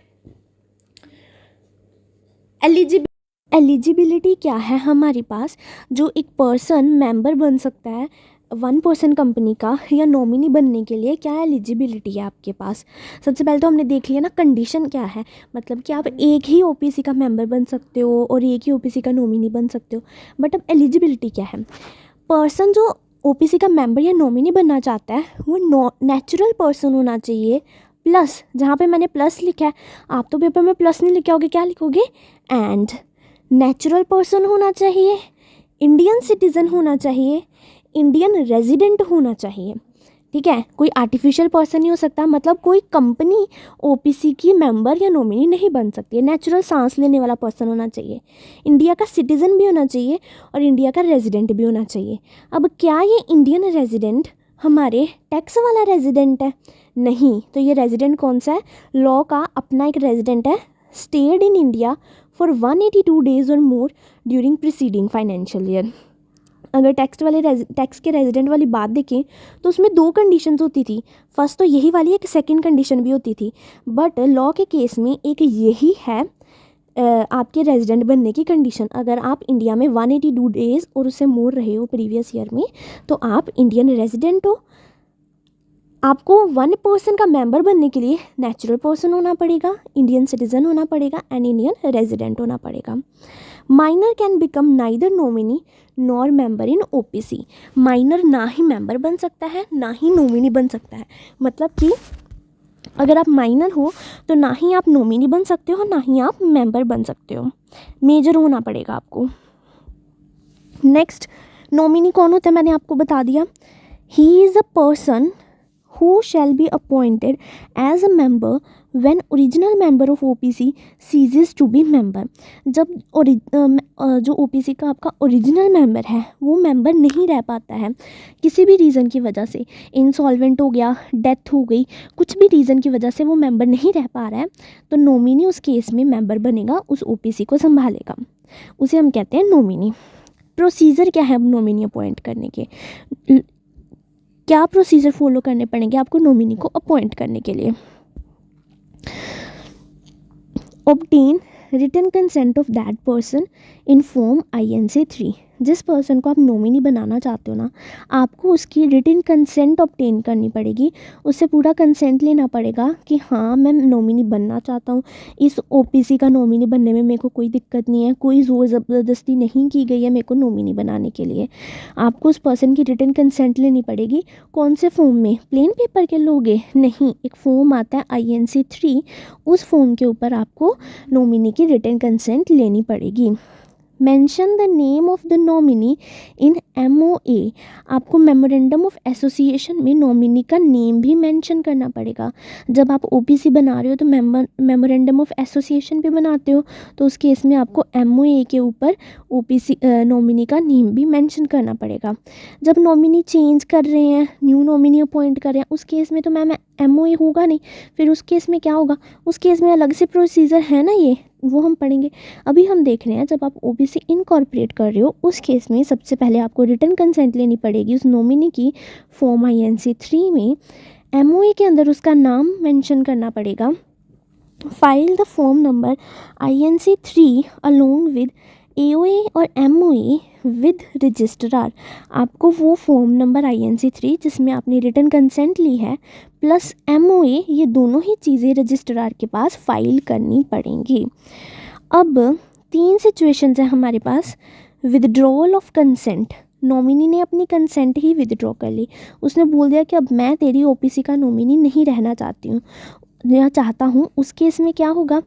एलिजिबिलिटी क्या है हमारे पास? जो एक पर्सन मेंबर बन सकता है 1% कंपनी का या नॉमिनी बनने के लिए, क्या एलिजिबिलिटी है आपके पास? सबसे पहले तो हमने देख लिया ना कंडीशन क्या है, मतलब कि आप एक ही ओपीसी का मेंबर बन सकते हो और एक ही ओपीसी का नॉमिनी बन सकते हो। बट अब एलिजिबिलिटी क्या है? पर्सन जो ओपीसी का मेंबर या नॉमिनी बनना चाहता है वो नेचुरल पर्सन होना चाहिए, प्लस जहाँ पे मैंने प्लस लिखा है, आप तो पेपर में प्लस नहीं लिखे होगे, क्या लिखोगे? एंड नेचुरल पर्सन होना चाहिए, इंडियन सिटीज़न होना चाहिए, इंडियन रेजिडेंट होना चाहिए। ठीक है, कोई आर्टिफिशियल पर्सन नहीं हो सकता, मतलब कोई कंपनी ओपीसी की मेंबर या नॉमिनी नहीं बन सकती है। नेचुरल सांस लेने वाला पर्सन होना चाहिए, इंडिया का सिटीज़न भी होना चाहिए और इंडिया का रेजिडेंट भी होना चाहिए। अब क्या ये इंडियन रेजिडेंट हमारे टैक्स वाला रेजिडेंट है? नहीं। तो ये रेजिडेंट कौन सा है? लॉ का अपना एक रेजिडेंट है, stayed in India for 182 days और more during preceding financial year. अगर टैक्स के रेजिडेंट वाली बात देखें तो उसमें 2 कंडीशंस होती थी। फर्स्ट तो यही वाली, एक सेकंड कंडीशन भी होती थी, बट लॉ के केस में एक यही है आपके रेजिडेंट बनने की कंडीशन। अगर आप इंडिया में 182 डेज और उससे मोर रहे हो प्रीवियस ईयर में, तो आप इंडियन रेजिडेंट हो। आपको 1% का मेंबर बनने के लिए नेचुरल पर्सन होना पड़ेगा, इंडियन सिटीज़न होना पड़ेगा एंड इंडियन रेजिडेंट होना पड़ेगा। Minor can become neither nominee nor member in OPC. Minor ना ही मेंबर बन सकता है ना ही नॉमिनी बन सकता है। मतलब कि अगर आप माइनर हो तो ना ही आप नॉमिनी बन सकते हो ना ही आप मेंबर बन सकते हो। मेजर होना पड़ेगा आपको। नेक्स्ट, नॉमिनी कौन होता है मैंने आपको बता दिया। He is a person who shall be appointed as a member when original member of OPC ceases to be member। जब जो OPC का आपका ओरिजिनल मेंबर है वो मेंबर नहीं रह पाता है किसी भी रीज़न की वजह से, इंसॉल्वेंट हो गया, डेथ हो गई, कुछ भी रीज़न की वजह से वो मेंबर नहीं रह पा रहा है, तो नॉमिनी उस केस में मेंबर बनेगा, उस OPC को संभालेगा, उसे हम कहते हैं नॉमिनी। प्रोसीजर क्या है अब नॉमिनी अपॉइंट करने के? क्या प्रोसीजर फॉलो करने पड़ेंगे आपको नॉमिनी को अपॉइंट करने के लिए? Obtain written consent of that person in form INC 3। जिस पर्सन को आप नॉमिनी बनाना चाहते हो ना, आपको उसकी रिटन कंसेंट ऑब्टेन करनी पड़ेगी, उससे पूरा कंसेंट लेना पड़ेगा कि हाँ मैं नॉमिनी बनना चाहता हूँ, इस OPC का नॉमिनी बनने में मेरे को कोई दिक्कत नहीं है, कोई ज़ोर ज़बरदस्ती नहीं की गई है मेरे को नॉमिनी बनाने के लिए। आपको उस पर्सन की रिटन कंसेंट लेनी पड़ेगी। कौन से फॉर्म में? प्लेन पेपर के लोगे? नहीं, एक फॉर्म आता है INC 3, उस फॉर्म के ऊपर आपको नॉमिनी की रिटन कंसेंट लेनी पड़ेगी। Mention the name of the nominee in MOA। आपको मेमोरेंडम ऑफ एसोसिएशन में नॉमिनी का नेम भी मेंशन करना पड़ेगा। जब आप OPC बना रहे हो तो मेमोरेंडम ऑफ एसोसिएशन भी बनाते हो, तो उस केस में आपको MOA के ऊपर OPC नॉमिनी का नेम भी मेंशन करना पड़ेगा। जब नॉमिनी चेंज कर रहे हैं, न्यू नॉमिनी अपॉइंट कर रहे हैं, उस केस में तो मैम MOA होगा नहीं, फिर उस केस में क्या होगा? उस केस में अलग से प्रोसीजर है ना, ये वो हम पढ़ेंगे। अभी हम देख रहे हैं जब आप OPC इनकॉर्पोरेट कर रहे हो, उस केस में सबसे पहले आपको रिटन कंसेंट लेनी पड़ेगी उस नॉमिनी की फॉर्म INC 3 में। MOA के अंदर उसका नाम मेंशन करना पड़ेगा। File the form number INC 3 along with AOA और MOA विद रजिस्ट्रार। आपको वो फॉर्म नंबर INC 3 जिसमें आपने रिटन कंसेंट ली है प्लस MOA, ये दोनों ही चीज़ें रजिस्ट्रार के पास फाइल करनी पड़ेंगी। अब 3 सिचुएशंस हैं हमारे पास। विदड्रॉल ऑफ कंसेंट, नॉमिनी ने अपनी कंसेंट ही विदड्रॉ कर ली, उसने बोल दिया कि अब मैं तेरी OPC का नॉमिनी नहीं रहना चाहती हूँ या चाहता हूँ। उस केस में क्या होगा?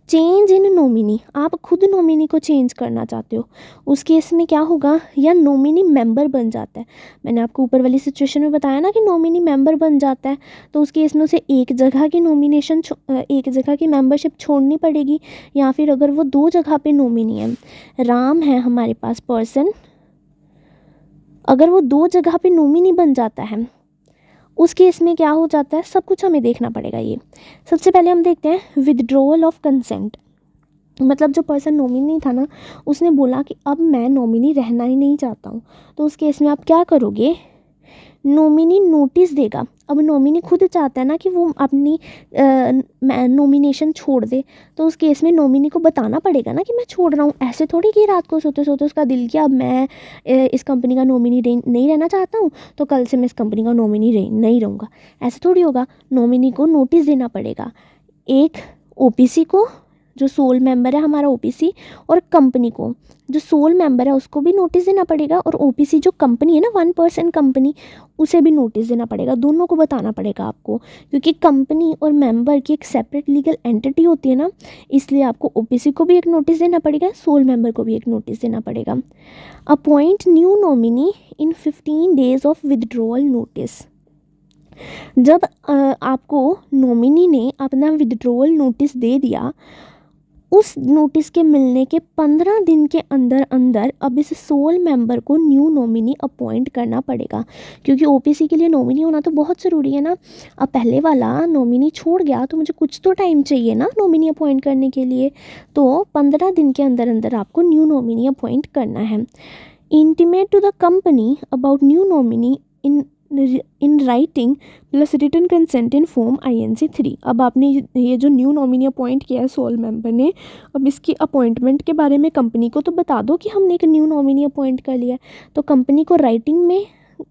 चेंज इन नॉमिनी, आप खुद नॉमिनी को चेंज करना चाहते हो, उस केस में क्या होगा? या नॉमिनी मेंबर बन जाता है। मैंने आपको ऊपर वाली सिचुएशन में बताया ना कि नॉमिनी मेंबर बन जाता है, तो उस केस में उसे एक जगह की एक जगह की मेंबरशिप छोड़नी पड़ेगी, या फिर अगर वो 2 जगह पे नॉमिनी है, राम है हमारे पास पर्सन, अगर वो 2 जगह पे नॉमिनी बन जाता है उस केस में क्या हो जाता है, सब कुछ हमें देखना पड़ेगा। ये सबसे पहले हम देखते हैं विथड्रॉवल ऑफ कंसेंट। मतलब जो पर्सन नॉमिनी था ना, उसने बोला कि अब मैं नॉमिनी रहना ही नहीं चाहता हूँ, तो उस केस में आप क्या करोगे, नॉमिनी नोटिस देगा। अब नॉमिनी खुद चाहता है ना कि वो अपनी नॉमिनेशन छोड़ दे, तो उस केस में नॉमिनी को बताना पड़ेगा ना कि मैं छोड़ रहा हूँ। ऐसे थोड़ी कि रात को सोते सोते उसका दिल किया अब मैं इस कंपनी का नॉमिनी नहीं रहना चाहता हूँ, तो कल से मैं इस कंपनी का नॉमिनी नहीं रहूँगा, ऐसे थोड़ी होगा। नॉमिनी को नोटिस देना पड़ेगा, एक ओपीसी को जो सोल मेंबर है हमारा ओपीसी, और कंपनी को जो सोल मेंबर है उसको भी नोटिस देना पड़ेगा, और ओपीसी जो कंपनी है ना 1% कंपनी, उसे भी नोटिस देना पड़ेगा। दोनों को बताना पड़ेगा आपको, क्योंकि कंपनी और मेंबर की एक सेपरेट लीगल एंटिटी होती है ना, इसलिए आपको ओपीसी को भी एक नोटिस देना पड़ेगा, सोल मेंबर को भी एक नोटिस देना पड़ेगा। Appoint new nominee in 15 days of withdrawal notice. जब आपको नॉमिनी ने अपना विदड्रॉल नोटिस दे दिया, उस नोटिस के मिलने के 15 दिन के अंदर अंदर अब इस सोल मेंबर को न्यू नॉमिनी अपॉइंट करना पड़ेगा, क्योंकि ओपीसी के लिए नॉमिनी होना तो बहुत ज़रूरी है ना। अब पहले वाला नॉमिनी छोड़ गया तो मुझे कुछ तो टाइम चाहिए ना नॉमिनी अपॉइंट करने के लिए, तो 15 दिन के अंदर अंदर आपको न्यू नॉमिनी अपॉइंट करना है। Intimate to the company about new nominee in writing plus written consent in form INC3। अब आपने ये जो न्यू नॉमिनी अपॉइंट किया है सोल मेंबर ने, अब इसकी अपॉइंटमेंट के बारे में कंपनी को तो बता दो कि हमने एक न्यू नॉमिनी अपॉइंट कर लिया है, तो कंपनी को राइटिंग में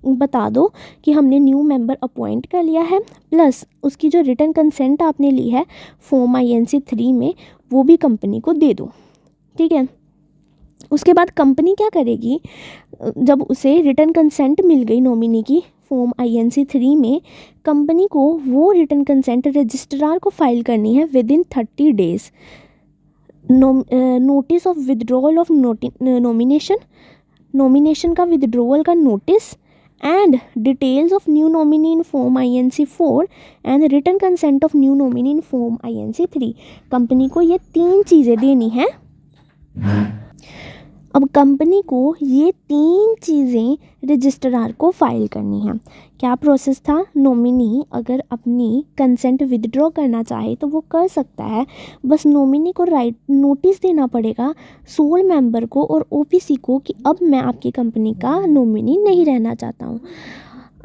बता दो कि हमने न्यू मेंबर अपॉइंट कर लिया है, प्लस उसकी जो रिटन कंसेंट आपने ली है फॉर्म INC3 में वो भी कंपनी को दे दो, ठीक है। उसके बाद कंपनी क्या करेगी, जब उसे रिटन कंसेंट मिल गई नॉमिनी की फॉर्म INC3 में, कंपनी को वो रिटन कंसेंट रजिस्ट्रार को फाइल करनी है within 30 days। Notice of withdrawal of nomination का विदड्रॉवल का notice and details of new nominee in form INC4 and written consent of new nominee in form INC3। Company को ये 3 चीज़ें देनी है। अब कंपनी को ये 3 चीज़ें रजिस्ट्रार को फाइल करनी है। क्या प्रोसेस था, नॉमिनी अगर अपनी कंसेंट विदड्रॉ करना चाहे तो वो कर सकता है, बस नॉमिनी को नोटिस देना पड़ेगा सोल मेंबर को और ओपीसी को कि अब मैं आपकी कंपनी का नॉमिनी नहीं रहना चाहता हूँ।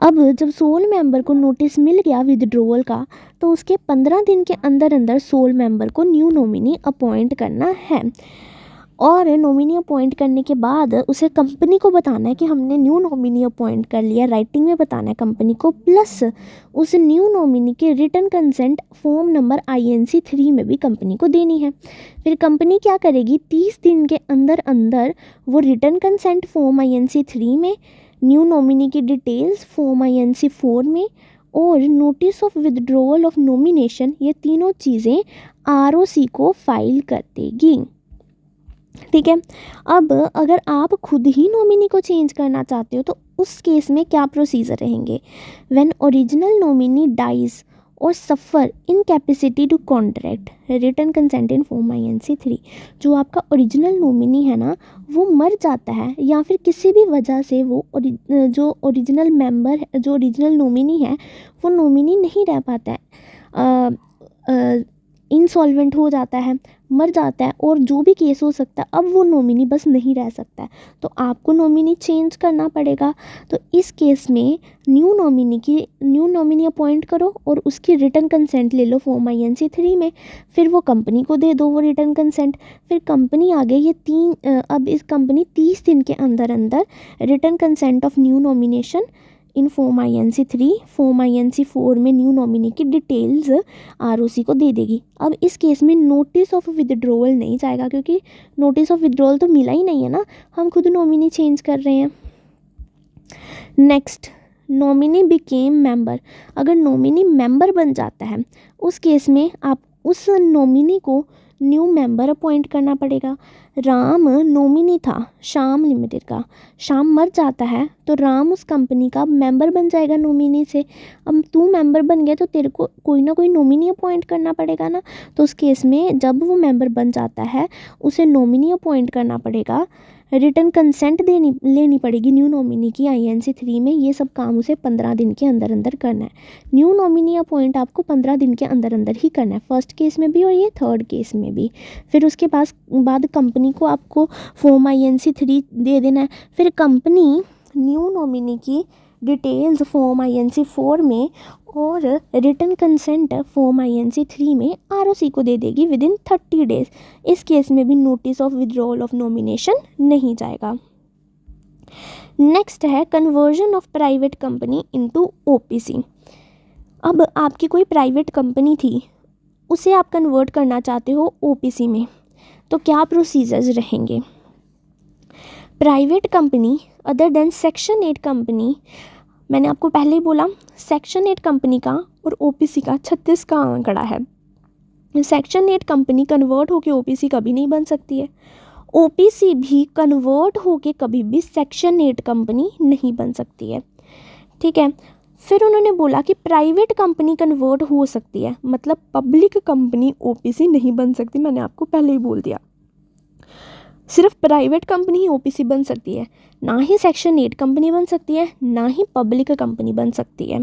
अब जब सोल मेंबर को नोटिस मिल गया विदड्रॉवल का, तो उसके 15 दिन के अंदर अंदर सोल मेंबर को न्यू नॉमिनी अपॉइंट करना है, और नॉमिनी अपॉइंट करने के बाद उसे कंपनी को बताना है कि हमने न्यू नॉमिनी अपॉइंट कर लिया, राइटिंग में बताना है कंपनी को, प्लस उस न्यू नॉमिनी के written consent form number INC3 में भी कंपनी को देनी है। फिर कंपनी क्या करेगी, 30 दिन के अंदर अंदर वो रिटन कंसेंट फॉर्म INC3 में, न्यू नॉमिनी की डिटेल्स फॉर्म INC4 में, और notice of withdrawal of nomination, ये तीनों चीज़ें ROC को फाइल कर देगी, ठीक है। अब अगर आप खुद ही नॉमिनी को चेंज करना चाहते हो तो उस केस में क्या प्रोसीजर रहेंगे, व्हेन ओरिजिनल नॉमिनी डाइज और suffer incapacity to contract written consent in form INC3। जो आपका ओरिजिनल नॉमिनी है ना वो मर जाता है, या फिर किसी भी वजह से वो जो ओरिजिनल मेंबर है, जो ओरिजिनल नॉमिनी है वो नॉमिनी नहीं रह पाता है, इंसॉल्वेंट हो जाता है, मर जाता है, और जो भी केस हो सकता है, अब वो नॉमिनी बस नहीं रह सकता है, तो आपको नॉमिनी चेंज करना पड़ेगा। तो इस केस में न्यू नॉमिनी अपॉइंट करो और उसकी रिटन कंसेंट ले लो फॉर्म INC3 में, फिर वो कंपनी को दे दो वो रिटन कंसेंट, फिर कंपनी आगे अब इस कंपनी 30 दिन के अंदर अंदर written consent of new nomination in form INC3 form INC4 में न्यू नॉमिनी की डिटेल्स ROC को दे देगी। अब इस केस में नोटिस ऑफ विदड्रॉवल नहीं जाएगा, क्योंकि नोटिस ऑफ विदड्रॉवल तो मिला ही नहीं है ना, हम खुद नॉमिनी चेंज कर रहे हैं। Next, nominee became member. अगर नॉमिनी मेंबर बन जाता है उस केस में आप उस नॉमिनी को न्यू मेंबर अपॉइंट करना पड़ेगा। राम नॉमिनी था श्याम लिमिटेड का, श्याम मर जाता है तो राम उस कंपनी का मेंबर बन जाएगा नॉमिनी से। अब तू मेंबर बन गया तो तेरे को कोई ना कोई नॉमिनी अपॉइंट करना पड़ेगा ना, तो उस केस में जब वो मेंबर बन जाता है उसे नॉमिनी अपॉइंट करना पड़ेगा रिटर्न कंसेंट लेनी पड़ेगी न्यू नॉमिनी की INC 3 में। ये सब काम उसे 15 दिन के अंदर अंदर करना है। न्यू नॉमिनी अपॉइंट आपको 15 दिन के अंदर अंदर ही करना है, फर्स्ट केस में भी और ये थर्ड केस में भी। फिर उसके बाद कंपनी को आपको फॉर्म INC 3 दे देना है। फिर कंपनी न्यू नॉमिनी की डिटेल्स फॉर्म INC 4 में और रिटर्न कंसेंट फॉर्म INC 3 में ROC को दे देगी विद इन 30 डेज। इस केस में भी notice of withdrawal of nomination नहीं जाएगा। नेक्स्ट है conversion of private company into OPC। अब आपकी कोई प्राइवेट कंपनी थी, उसे आप कन्वर्ट करना चाहते हो OPC में, तो क्या प्रोसीजर्स रहेंगे? Private company other than section 8 company, मैंने आपको पहले ही बोला सेक्शन 8 कंपनी का और OPC का 36 का आंकड़ा है। सेक्शन 8 कंपनी कन्वर्ट होके OPC कभी नहीं बन सकती है, OPC भी कन्वर्ट होके कभी भी सेक्शन 8 कंपनी नहीं बन सकती है। ठीक है, फिर उन्होंने बोला कि प्राइवेट कंपनी कन्वर्ट हो सकती है, मतलब पब्लिक कंपनी OPC नहीं बन सकती। मैंने आपको पहले ही बोल दिया, सिर्फ प्राइवेट कंपनी ही OPC बन सकती है, ना ही सेक्शन 8 कंपनी बन सकती है, ना ही पब्लिक कंपनी बन सकती है।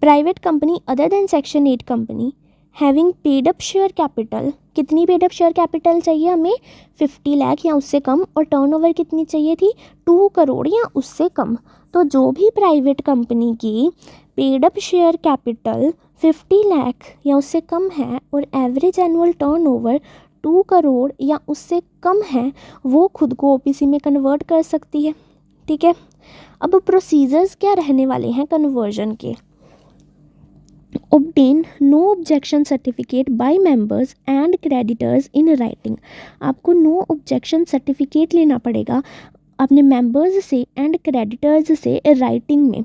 Private company other than section 8 company having paid up share capital, कितनी पेड अप शेयर कैपिटल चाहिए हमें? 50 लाख या उससे कम, और टर्नओवर कितनी चाहिए थी? 2 करोड़ या उससे कम। तो जो भी प्राइवेट कंपनी की paid up share capital 50 lakh या उससे कम है और एवरेज एनुअल टर्नओवर 2 करोड़ या उससे कम है, वो खुद को OPC में कन्वर्ट कर सकती है। ठीक है, अब प्रोसीजर्स क्या रहने वाले हैं कन्वर्जन के? obtain no objection certificate by members and creditors in writing. आपको नो ऑब्जेक्शन सर्टिफिकेट लेना पड़ेगा अपने मेंबर्स से एंड क्रेडिटर्स से राइटिंग में।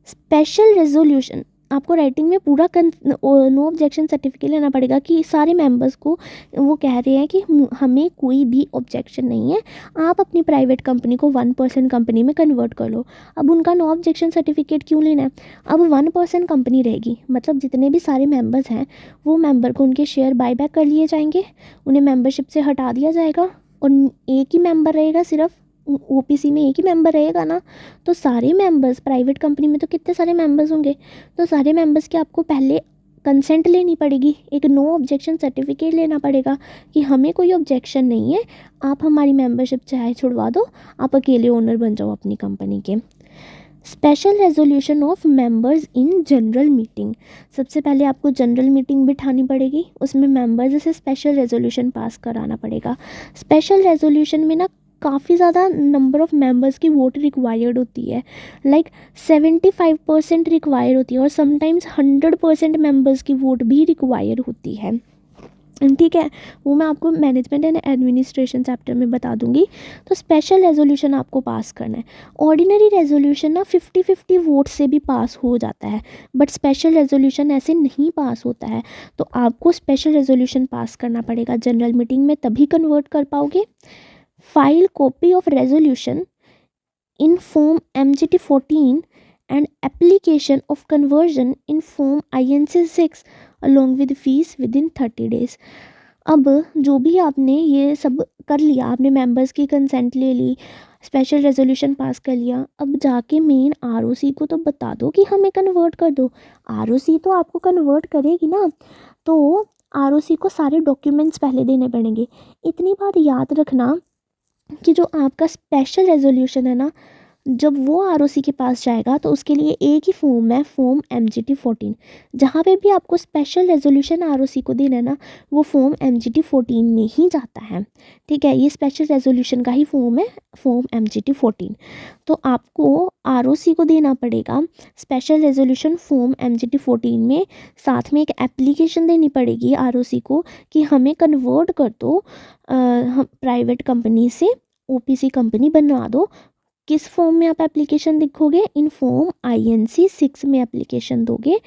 स्पेशल रेजोल्यूशन, आपको राइटिंग में पूरा नो ऑब्जेक्शन सर्टिफिकेट लेना पड़ेगा कि सारे मेंबर्स को वो कह रहे हैं कि हमें कोई भी ऑब्जेक्शन नहीं है, आप अपनी प्राइवेट कंपनी को 1% कंपनी में कन्वर्ट कर लो। अब उनका नो ऑब्जेक्शन सर्टिफिकेट क्यों लेना है? अब 1% कंपनी रहेगी, मतलब जितने भी सारे मेंबर्स हैं वो मेंबर को उनके शेयर बायबैक कर लिए जाएंगे, उन्हें मेंबरशिप से हटा दिया जाएगा और एक ही मेंबर रहेगा, सिर्फ OPC में एक ही मेंबर रहेगा ना। तो सारे मेंबर्स, प्राइवेट कंपनी में तो कितने सारे मेंबर्स होंगे, तो सारे मेंबर्स की आपको पहले कंसेंट लेनी पड़ेगी, एक नो ऑब्जेक्शन सर्टिफिकेट लेना पड़ेगा कि हमें कोई ऑब्जेक्शन नहीं है, आप हमारी मेंबरशिप चाहे छुड़वा दो, आप अकेले ओनर बन जाओ अपनी कंपनी के। Special resolution of members in general meeting, सबसे पहले आपको जनरल मीटिंग बिठानी पड़ेगी, उसमें मेंबर्स से स्पेशल रेजोल्यूशन पास कराना पड़ेगा। स्पेशल रेजोल्यूशन में ना काफ़ी ज़्यादा नंबर ऑफ़ मेंबर्स की वोट रिक्वायर्ड होती है, लाइक 75% रिक्वायर होती है और समटाइम्स 100% मेंबर्स की वोट भी रिक्वायर होती है। ठीक है, वो मैं आपको मैनेजमेंट एंड एडमिनिस्ट्रेशन चैप्टर में बता दूंगी। तो स्पेशल रेजोल्यूशन आपको पास करना है। ऑर्डिनरी रेजोल्यूशन ना 50-50 वोट से भी पास हो जाता है, बट स्पेशल रेजोल्यूशन ऐसे नहीं पास होता है, तो आपको स्पेशल रेजोल्यूशन पास करना पड़ेगा जनरल मीटिंग में, तभी कन्वर्ट कर पाओगे। File copy of resolution in form MGT 14 and application of conversion in form INC 6 along with fees within 30 days। अब जो भी आपने ये सब कर लिया, आपने मेंबर्स की कंसेंट ले ली, स्पेशल रेजोल्यूशन पास कर लिया, अब जाके मेन ROC को तो बता दो कि हमें कन्वर्ट कर दो। ROC तो आपको कन्वर्ट करेगी ना, तो ROC को सारे डॉक्यूमेंट्स पहले देने पड़ेंगे। इतनी बात याद रखना कि जो आपका स्पेशल रेजोल्यूशन है ना, जब वो ROC के पास जाएगा तो उसके लिए एक ही फॉर्म है, फॉर्म MGT 14। जहाँ पे भी आपको स्पेशल रेजोल्यूशन ROC को देना है ना, वो फॉर्म MGT 14 में ही जाता है। ठीक है, ये स्पेशल रेजोल्यूशन का ही फॉर्म है, फॉर्म MGT 14। तो आपको ROC को देना पड़ेगा स्पेशल रेजोल्यूशन फॉर्म MGT 14 में, साथ में एक एप्लीकेशन देनी पड़ेगी ROC को कि हमें कन्वर्ट कर दो हम प्राइवेट कंपनी से OPC कंपनी बनवा दो। किस फॉर्म में आप एप्लीकेशन लिखोगे? इन फॉर्म INC 6 में एप्लीकेशन दोगे।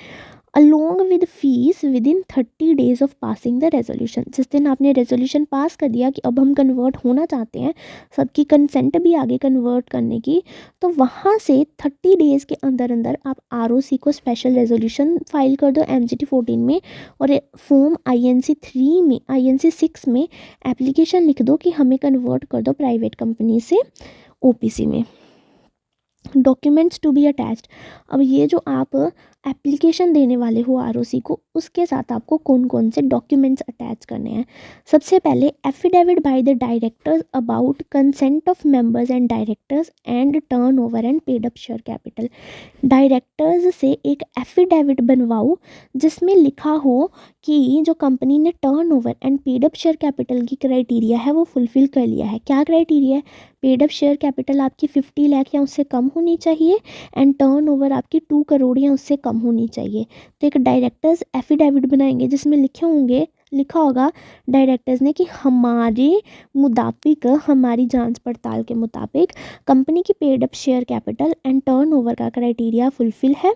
Along with fees with in 30 days of passing the resolution. जिस दिन आपने रेजोल्यूशन पास कर दिया कि अब हम कन्वर्ट होना चाहते हैं, सबकी कंसेंट भी आगे कन्वर्ट करने की, तो वहाँ से 30 डेज़ के अंदर अंदर आप ROC को स्पेशल रेजोल्यूशन फाइल कर दो MGT 14 में, और फॉर्म INC 3 में, INC 6 में एप्लीकेशन लिख दो कि हमें कन्वर्ट कर दो प्राइवेट कंपनी से OPC में। Documents to be attached. अब ये जो आप एप्लीकेशन देने वाले हो ROC को, उसके साथ आपको कौन कौन से डॉक्यूमेंट्स अटैच करने हैं। सबसे पहले affidavit by the directors about consent of members and directors and turnover and paid up share capital. Directors से एक एफिडेविट बनवाओ जिसमें लिखा हो कि जो कंपनी ने turnover and paid up share capital की क्राइटेरिया है वो फुलफिल कर लिया है। क्या क्राइटेरिया है? पेड अप शेयर कैपिटल आपकी 50 लाख या उससे कम होनी चाहिए, एंड टर्नओवर आपकी 2 करोड़ या उससे कम होनी चाहिए। तो एक डायरेक्टर्स एफिडेविट बनाएंगे जिसमें लिखा होगा डायरेक्टर्स ने कि हमारे मुताबिक, हमारी जांच पड़ताल के मुताबिक कंपनी की paid up share capital and turnover का क्राइटेरिया फुलफिल है।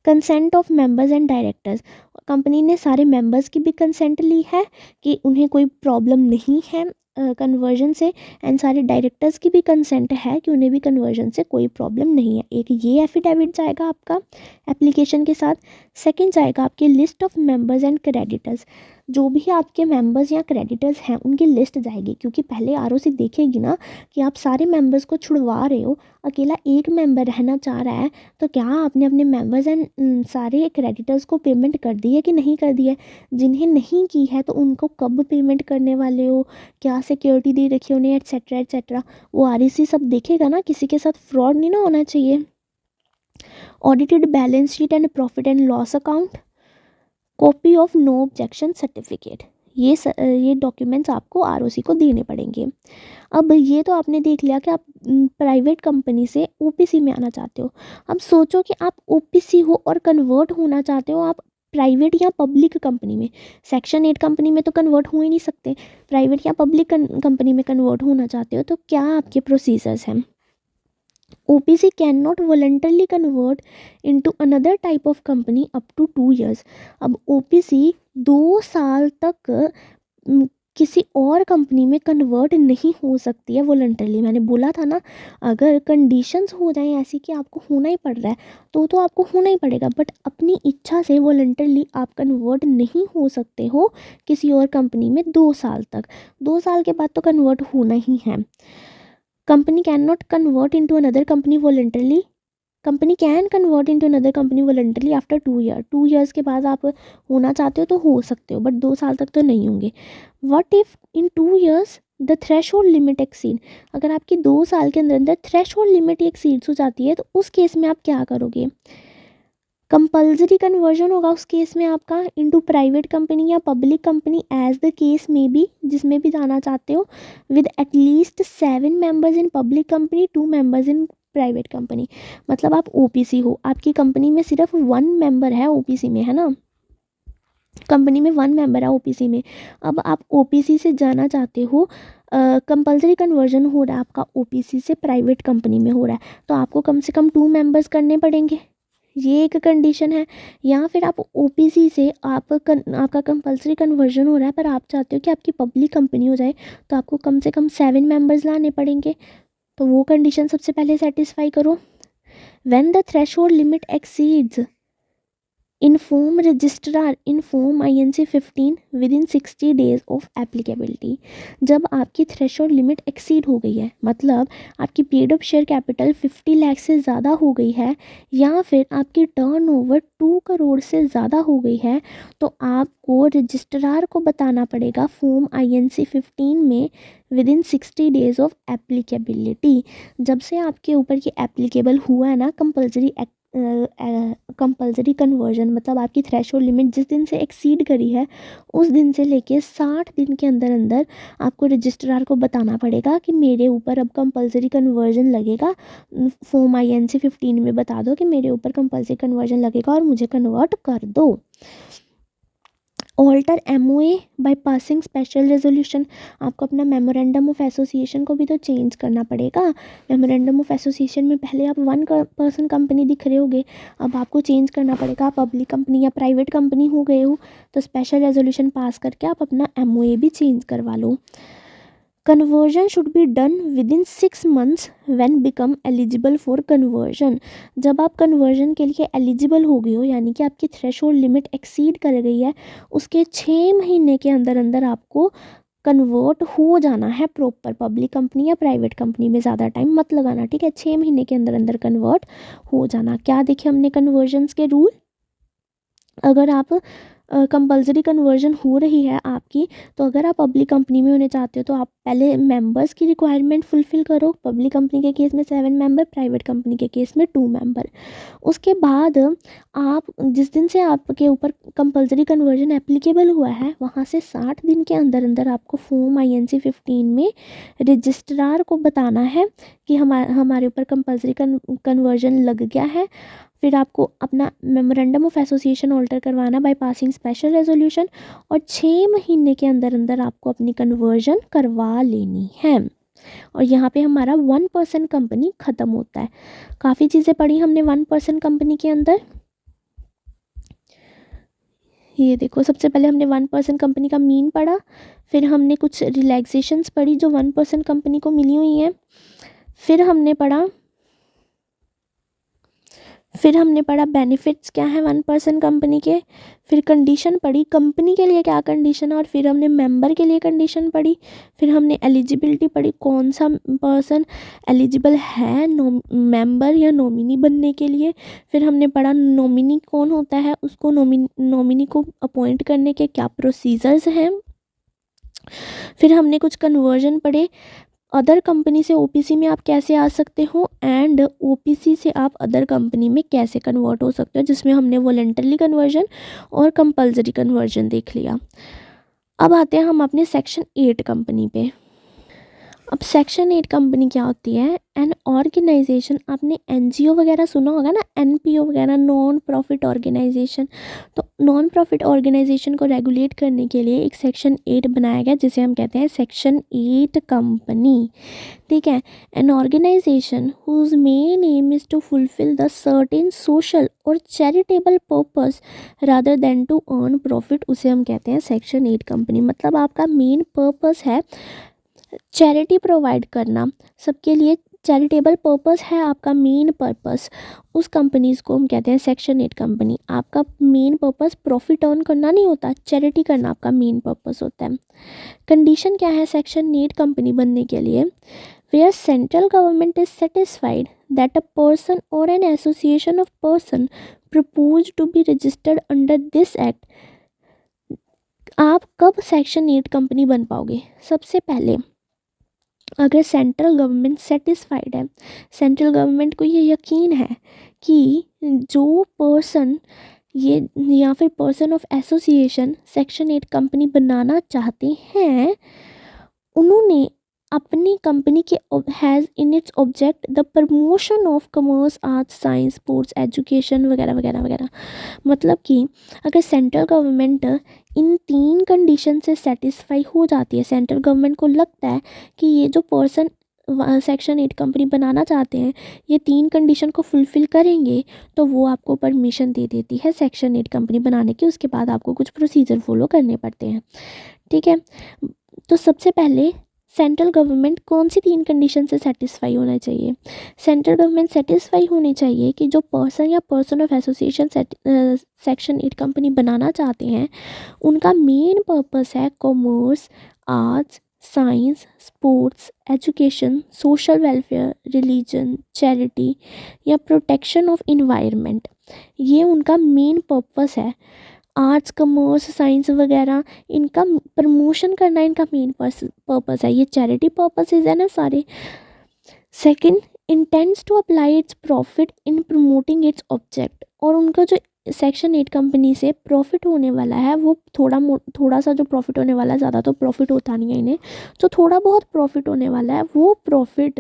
Consent of members and directors, company ने सारे मेंबर्स की भी कंसेंट ली है कि उन्हें कोई प्रॉब्लम नहीं है कन्वर्जन से, एंड सारे डायरेक्टर्स की भी कंसेंट है कि उन्हें भी कन्वर्जन से कोई प्रॉब्लम नहीं है। एक ये एफिडेविट जाएगा आपका एप्लीकेशन के साथ। सेकंड जाएगा आपके list of members and creditors. जो भी आपके मेंबर्स या क्रेडिटर्स हैं उनकी लिस्ट जाएगी, क्योंकि पहले ROC देखेगी ना कि आप सारे मेंबर्स को छुड़वा रहे हो, अकेला एक मेंबर रहना चाह रहा है, तो क्या आपने अपने मेंबर्स एंड सारे क्रेडिटर्स को पेमेंट कर दी है कि नहीं कर दी है। जिन्हें नहीं की है तो उनको कब पेमेंट करने वाले हो, क्या सिक्योरिटी दे रखी है उन्हें, एट्सेट्रा एट्सेट्रा, वो ROC सब देखेगा ना। किसी के साथ फ्रॉड नहीं ना होना चाहिए। Audited balance sheet and profit and loss account, copy of no objection certificate, ये डॉक्यूमेंट्स आपको ROC को देने पड़ेंगे। अब ये तो आपने देख लिया कि आप प्राइवेट कंपनी से OPC में आना चाहते हो। अब सोचो कि आप OPC हो और कन्वर्ट होना चाहते हो आप प्राइवेट या पब्लिक कंपनी में। सेक्शन 8 कंपनी में तो कन्वर्ट हो ही नहीं सकते, प्राइवेट या पब्लिक कंपनी में कन्वर्ट होना चाहते हो तो क्या आपके प्रोसीजर्स हैं। OPC cannot voluntarily convert into another type of company up to 2 years। अब OPC 2 साल तक किसी और कंपनी में कन्वर्ट नहीं हो सकती है वॉलंटरली। मैंने बोला था ना, अगर कंडीशंस हो जाएं ऐसी कि आपको होना ही पड़ रहा है तो आपको होना ही पड़ेगा, बट अपनी इच्छा से वॉलंटरली आप कन्वर्ट नहीं हो सकते हो किसी और कंपनी में 2 साल तक। 2 साल के बाद तो कन्वर्ट होना ही है। Company can not convert into another company voluntarily. Company can convert into another company voluntarily after 2 year. 2 years के बाद आप होना चाहते हो तो हो सकते हो, बट 2 साल तक तो नहीं होंगे। What if in 2 years the threshold limit exceed. अगर आपकी 2 साल के अंदर अंदर थ्रेशोल्ड लिमिट एक्सीड्स हो जाती है तो उस केस में आप क्या करोगे। कंपल्सरी कन्वर्जन होगा उस केस में आपका इनटू प्राइवेट कंपनी या public company as the case में भी, जिसमें भी जाना चाहते हो, with at least 7 members in public company, 2 members in private company. मतलब आप OPC हो, आपकी कंपनी में सिर्फ 1 मेंबर है OPC में, है ना, कंपनी में 1 मेंबर है OPC में। अब आप OPC से जाना चाहते हो, कंपल्सरी कन्वर्जन हो रहा है आपका OPC से प्राइवेट कंपनी में हो रहा है, तो आपको कम से कम 2 मेंबर्स करने पड़ेंगे, ये एक कंडीशन है। या फिर आप OPC से आपका कंपल्सरी कन्वर्जन हो रहा है पर आप चाहते हो कि आपकी पब्लिक कंपनी हो जाए, तो आपको कम से कम 7 मेंबर्स लाने पड़ेंगे, तो वो कंडीशन सबसे पहले सेटिस्फाई करो। When the threshold limit exceeds, inform registrar in form INC 15 with in 60 days of applicability. जब आपकी थ्रेशोल्ड लिमिट एक्सीड हो गई है, मतलब आपकी paid up share capital 50 lakh से ज़्यादा हो गई है, या फिर आपकी टर्नओवर 2 करोड़ से ज़्यादा हो गई है, तो आपको रजिस्ट्रार को बताना पड़ेगा फॉर्म INC 15 में with in 60 days of applicability. जब से आपके ऊपर ये एप्लीकेबल हुआ है ना कंपल्सरी कन्वर्जन, मतलब आपकी थ्रेशोल्ड लिमिट जिस दिन से एक्सीड करी है उस दिन से लेके 60 दिन के अंदर अंदर आपको रजिस्ट्रार को बताना पड़ेगा कि मेरे ऊपर अब कंपल्सरी कन्वर्जन लगेगा। फॉर्म INC 15 में बता दो कि मेरे ऊपर कंपल्सरी कन्वर्जन लगेगा और मुझे कन्वर्ट कर दो। Alter MOA by passing special resolution, आपको अपना मेमोरेंडम ऑफ एसोसिएशन को भी तो चेंज करना पड़ेगा। मेमोरेंडम ऑफ एसोसिएशन में पहले आप 1 पर्सन कंपनी दिख रहे होगे, अब आपको चेंज करना पड़ेगा, आप पब्लिक कंपनी या प्राइवेट कंपनी हो गए हो, तो स्पेशल रेजोल्यूशन पास करके आप अपना MOA भी चेंज करवा लो। Conversion should be done within 6 months when become eligible for conversion, जब आप कन्वर्जन के लिए एलिजिबल हो गए हो, यानी कि आपकी थ्रेशोल्ड लिमिट एक्सीड कर गई है, उसके 6 महीने के अंदर अंदर आपको कन्वर्ट हो जाना है प्रॉपर पब्लिक कंपनी या प्राइवेट कंपनी में। ज़्यादा टाइम मत लगाना, ठीक है, 6 महीने के अंदर अंदर कन्वर्ट हो जाना। क्या देखे हमने कन्वर्जन्स के रूल, अगर आप कंपलसरी कन्वर्जन हो रही है आपकी, तो अगर आप पब्लिक कंपनी में होने चाहते हो तो आप पहले मेंबर्स की रिक्वायरमेंट फुलफ़िल करो। पब्लिक कंपनी के केस में 7 मेंबर, प्राइवेट कंपनी के केस में 2 मेंबर। उसके बाद आप जिस दिन से आपके ऊपर कंपलसरी कन्वर्जन एप्लीकेबल हुआ है, वहाँ से 60 दिन के अंदर अंदर आपको फॉर्म INC 15 में रजिस्ट्रार को बताना है कि हमारे ऊपर कंपलसरी कन्वर्जन लग गया है। फिर आपको अपना मेमोरेंडम ऑफ एसोसिएशन ऑल्टर करवाना बाय पासिंग स्पेशल रेजोल्यूशन, और 6 महीने के अंदर अंदर आपको अपनी कन्वर्जन करवा लेनी है। और यहाँ पे हमारा 1 पर्सन कंपनी ख़त्म होता है। काफ़ी चीज़ें पढ़ी हमने 1 पर्सन कंपनी के अंदर। ये देखो, सबसे पहले हमने 1 पर्सन कंपनी का मीन पढ़ा, फिर हमने कुछ रिलैक्सेशंस पढ़ी जो 1 पर्सन कंपनी को मिली हुई हैं, फिर हमने पढ़ा बेनिफिट्स क्या है 1 पर्सन कंपनी के, फिर कंडीशन पढ़ी कंपनी के लिए क्या कंडीशन है, और फिर हमने मेंबर के लिए कंडीशन पढ़ी, फिर हमने एलिजिबिलिटी पढ़ी कौन सा पर्सन एलिजिबल है मेंबर या नॉमिनी बनने के लिए, फिर हमने पढ़ा नॉमिनी कौन होता है, उसको नॉमिनी को अपॉइंट करने के क्या प्रोसीजर्स हैं, फिर हमने कुछ कन्वर्जन पढ़े, अदर कंपनी से OPC में आप कैसे आ सकते हो, एंड OPC से आप अदर कंपनी में कैसे कन्वर्ट हो सकते हो, जिसमें हमने वॉलंटरी कन्वर्जन और कंपलसरी कन्वर्जन देख लिया। अब आते हैं हम अपने सेक्शन 8 कंपनी पे। अब सेक्शन 8 कंपनी क्या होती है, एन ऑर्गेनाइजेशन, आपने NGO वगैरह सुना होगा ना, NPO वगैरह, नॉन प्रॉफिट ऑर्गेनाइजेशन। तो नॉन प्रॉफिट ऑर्गेनाइजेशन को रेगुलेट करने के लिए एक सेक्शन 8 बनाया गया, जिसे हम कहते हैं सेक्शन 8 कंपनी, ठीक है। An organisation whose main aim is to fulfil the certain social और charitable purpose rather than to earn profit, उसे हम कहते हैं सेक्शन 8 कंपनी। मतलब आपका मेन पर्पस है चैरिटी प्रोवाइड करना, सबके लिए चैरिटेबल पर्पस है आपका मेन पर्पस, उस कंपनीज़ को हम कहते हैं सेक्शन 8 कंपनी। आपका मेन पर्पस प्रॉफिट अर्न करना नहीं होता, चैरिटी करना आपका मेन पर्पस होता है। कंडीशन क्या है सेक्शन 8 कंपनी बनने के लिए, where central government is satisfied that a person और an association of person propose to be registered under this act. आप कब सेक्शन 8 कंपनी बन पाओगे, सबसे पहले अगर सेंट्रल गवर्नमेंट सेटिस्फाइड है, सेंट्रल गवर्नमेंट को ये यकीन है कि जो पर्सन ये या फिर person of association section 8 company बनाना चाहते हैं, उन्होंने अपनी कंपनी के has in its object the promotion of commerce, arts, science, sports, education वगैरह वगैरह वगैरह। मतलब कि अगर सेंट्रल गवर्नमेंट इन 3 कंडीशन से सेटिस्फाई हो जाती है, सेंट्रल गवर्नमेंट को लगता है कि ये जो पर्सन सेक्शन 8 कंपनी बनाना चाहते हैं ये 3 कंडीशन को फुलफ़िल करेंगे, तो वो आपको परमिशन दे देती है सेक्शन 8 कंपनी बनाने की। उसके बाद आपको कुछ प्रोसीजर फॉलो करने पड़ते हैं, ठीक है। तो सबसे पहले सेंट्रल गवर्नमेंट कौन सी 3 कंडीशन से सेटिस्फाई होना चाहिए, सेंट्रल गवर्नमेंट सेटिस्फाई होनी चाहिए कि जो पर्सन या person of association section 8 company बनाना चाहते हैं उनका मेन पर्पस है commerce, arts, science, sports, education, social welfare, religion, charity या प्रोटेक्शन ऑफ इन्वायरमेंट। ये उनका मेन पर्पस है। आर्ट्स, कॉमर्स, साइंस वगैरह इनका प्रमोशन करना इनका मेन पर्पस है, ये चैरिटी पर्पसेस है ना सारे। Second, intends to apply its profit in promoting its object, और उनका जो सेक्शन 8 कंपनी से प्रॉफिट होने वाला है वो थोड़ा सा जो प्रॉफिट होने वाला है, ज़्यादा तो प्रॉफिट होता नहीं है इन्हें, जो थोड़ा बहुत प्रॉफिट होने वाला है वो प्रॉफिट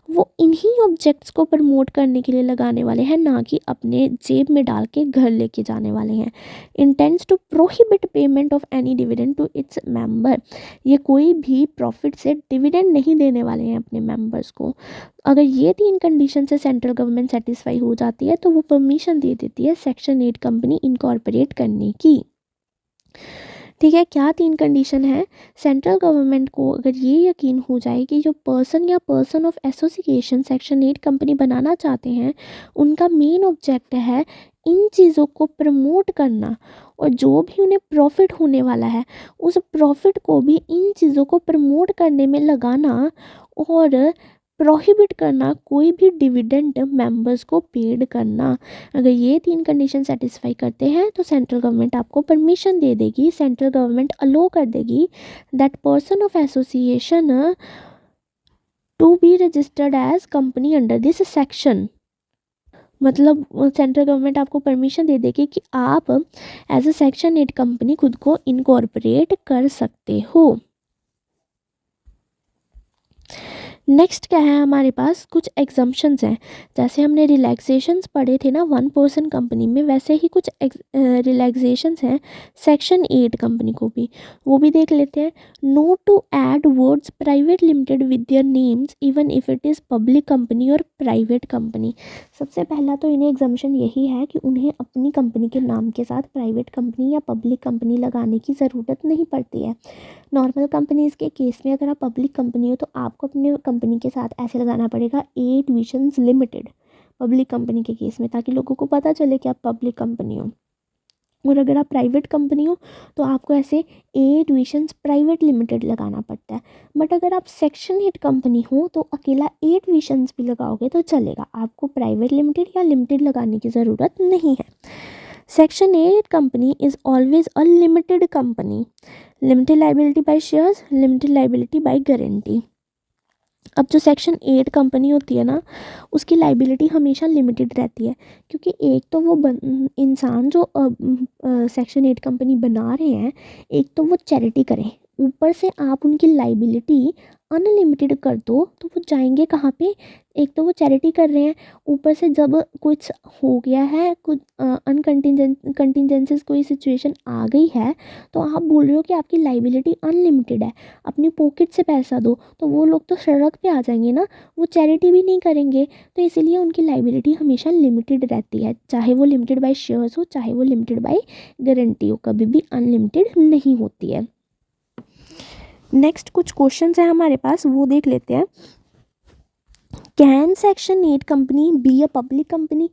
वो इन्हीं ऑब्जेक्ट्स को प्रमोट करने के लिए लगाने वाले हैं, ना कि अपने जेब में डाल के घर लेके जाने वाले हैं। Intends to prohibit payment of any dividend to its member, ये कोई भी प्रॉफिट से डिविडेंड नहीं देने वाले हैं अपने मेंबर्स को। अगर ये 3 कंडीशन से सेंट्रल गवर्नमेंट सेटिस्फाई हो जाती है तो वो परमिशन दे देती है सेक्शन 8 कंपनी इनकॉर्पोरेट करने की। ठीक है, क्या 3 कंडीशन है? सेंट्रल गवर्नमेंट को अगर ये यकीन हो जाए कि जो पर्सन या person of association section 8 company बनाना चाहते हैं उनका मेन ऑब्जेक्ट है इन चीज़ों को प्रमोट करना, और जो भी उन्हें प्रॉफिट होने वाला है उस प्रॉफिट को भी इन चीज़ों को प्रमोट करने में लगाना, और प्रोहिबिट करना कोई भी डिविडेंड मेंबर्स को पेड करना। अगर ये 3 कंडीशन सेटिस्फाई करते हैं तो सेंट्रल गवर्नमेंट आपको परमिशन दे देगी, सेंट्रल गवर्नमेंट अलो कर देगी that person of association to be registered as company under this section. मतलब सेंट्रल गवर्नमेंट आपको परमिशन दे देगी कि आप एज अ सेक्शन 8 कंपनी खुद को इनकॉर्पोरेट कर सकते हो। नेक्स्ट क्या है हमारे पास, कुछ एग्जम्पशंस हैं। जैसे हमने रिलैक्सेशंस पढ़े थे ना 1% कंपनी में, वैसे ही कुछ रिलैक्सेशंस हैं सेक्शन 8 कंपनी को भी, वो भी देख लेते हैं। No to add words private limited with their names even if it is public company और प्राइवेट कंपनी। सबसे पहला तो इन्हें एग्जम्पशन यही है कि उन्हें अपनी कंपनी के नाम के साथ प्राइवेट कंपनी या पब्लिक कंपनी लगाने की ज़रूरत नहीं पड़ती है। नॉर्मल कंपनीज़ के केस में अगर आप पब्लिक कंपनी हो तो आपको अपने कंपनी के साथ ऐसे लगाना पड़ेगा 8 विजन्स लिमिटेड पब्लिक कंपनी के केस में, ताकि लोगों को पता चले कि आप पब्लिक कंपनी हो। और अगर आप प्राइवेट कंपनी हो तो आपको ऐसे 8 विजन्स प्राइवेट लिमिटेड लगाना पड़ता है। बट अगर आप सेक्शन 8 कंपनी हो तो अकेला 8 विजन्स भी लगाओगे तो चलेगा, आपको प्राइवेट लिमिटेड या लिमिटेड लगाने की ज़रूरत नहीं है। Section 8 company is always a limited company, limited liability by shares, limited liability bye guarantee. अब जो सेक्शन 8 कंपनी होती है ना उसकी लाइबिलिटी हमेशा लिमिटेड रहती है, क्योंकि एक तो वो इंसान जो सेक्शन 8 कंपनी बना रहे हैं, एक तो वो चैरिटी करें, ऊपर से आप उनकी लाइबिलिटी अनलिमिटेड कर दो तो वो जाएंगे कहाँ पे? एक तो वो चैरिटी कर रहे हैं, ऊपर से जब कुछ हो गया है, कुछ कंटिजेंसीज कोई सिचुएशन आ गई है तो आप बोल रहे हो कि आपकी लाइबिलिटी अनलिमिटेड है, अपनी पॉकेट से पैसा दो, तो वो लोग तो सड़क पे आ जाएंगे ना, वो चैरिटी भी नहीं करेंगे। तो इसीलिए उनकी लाइबिलिटी हमेशा लिमिटेड रहती है, चाहे वो लिमिटेड बाय शेयर्स हो चाहे वो लिमिटेड बाय गारंटी हो, कभी भी अनलिमिटेड नहीं होती है। नेक्स्ट कुछ क्वेश्चन है हमारे पास, वो देख लेते हैं। Can section 8 company be a public company?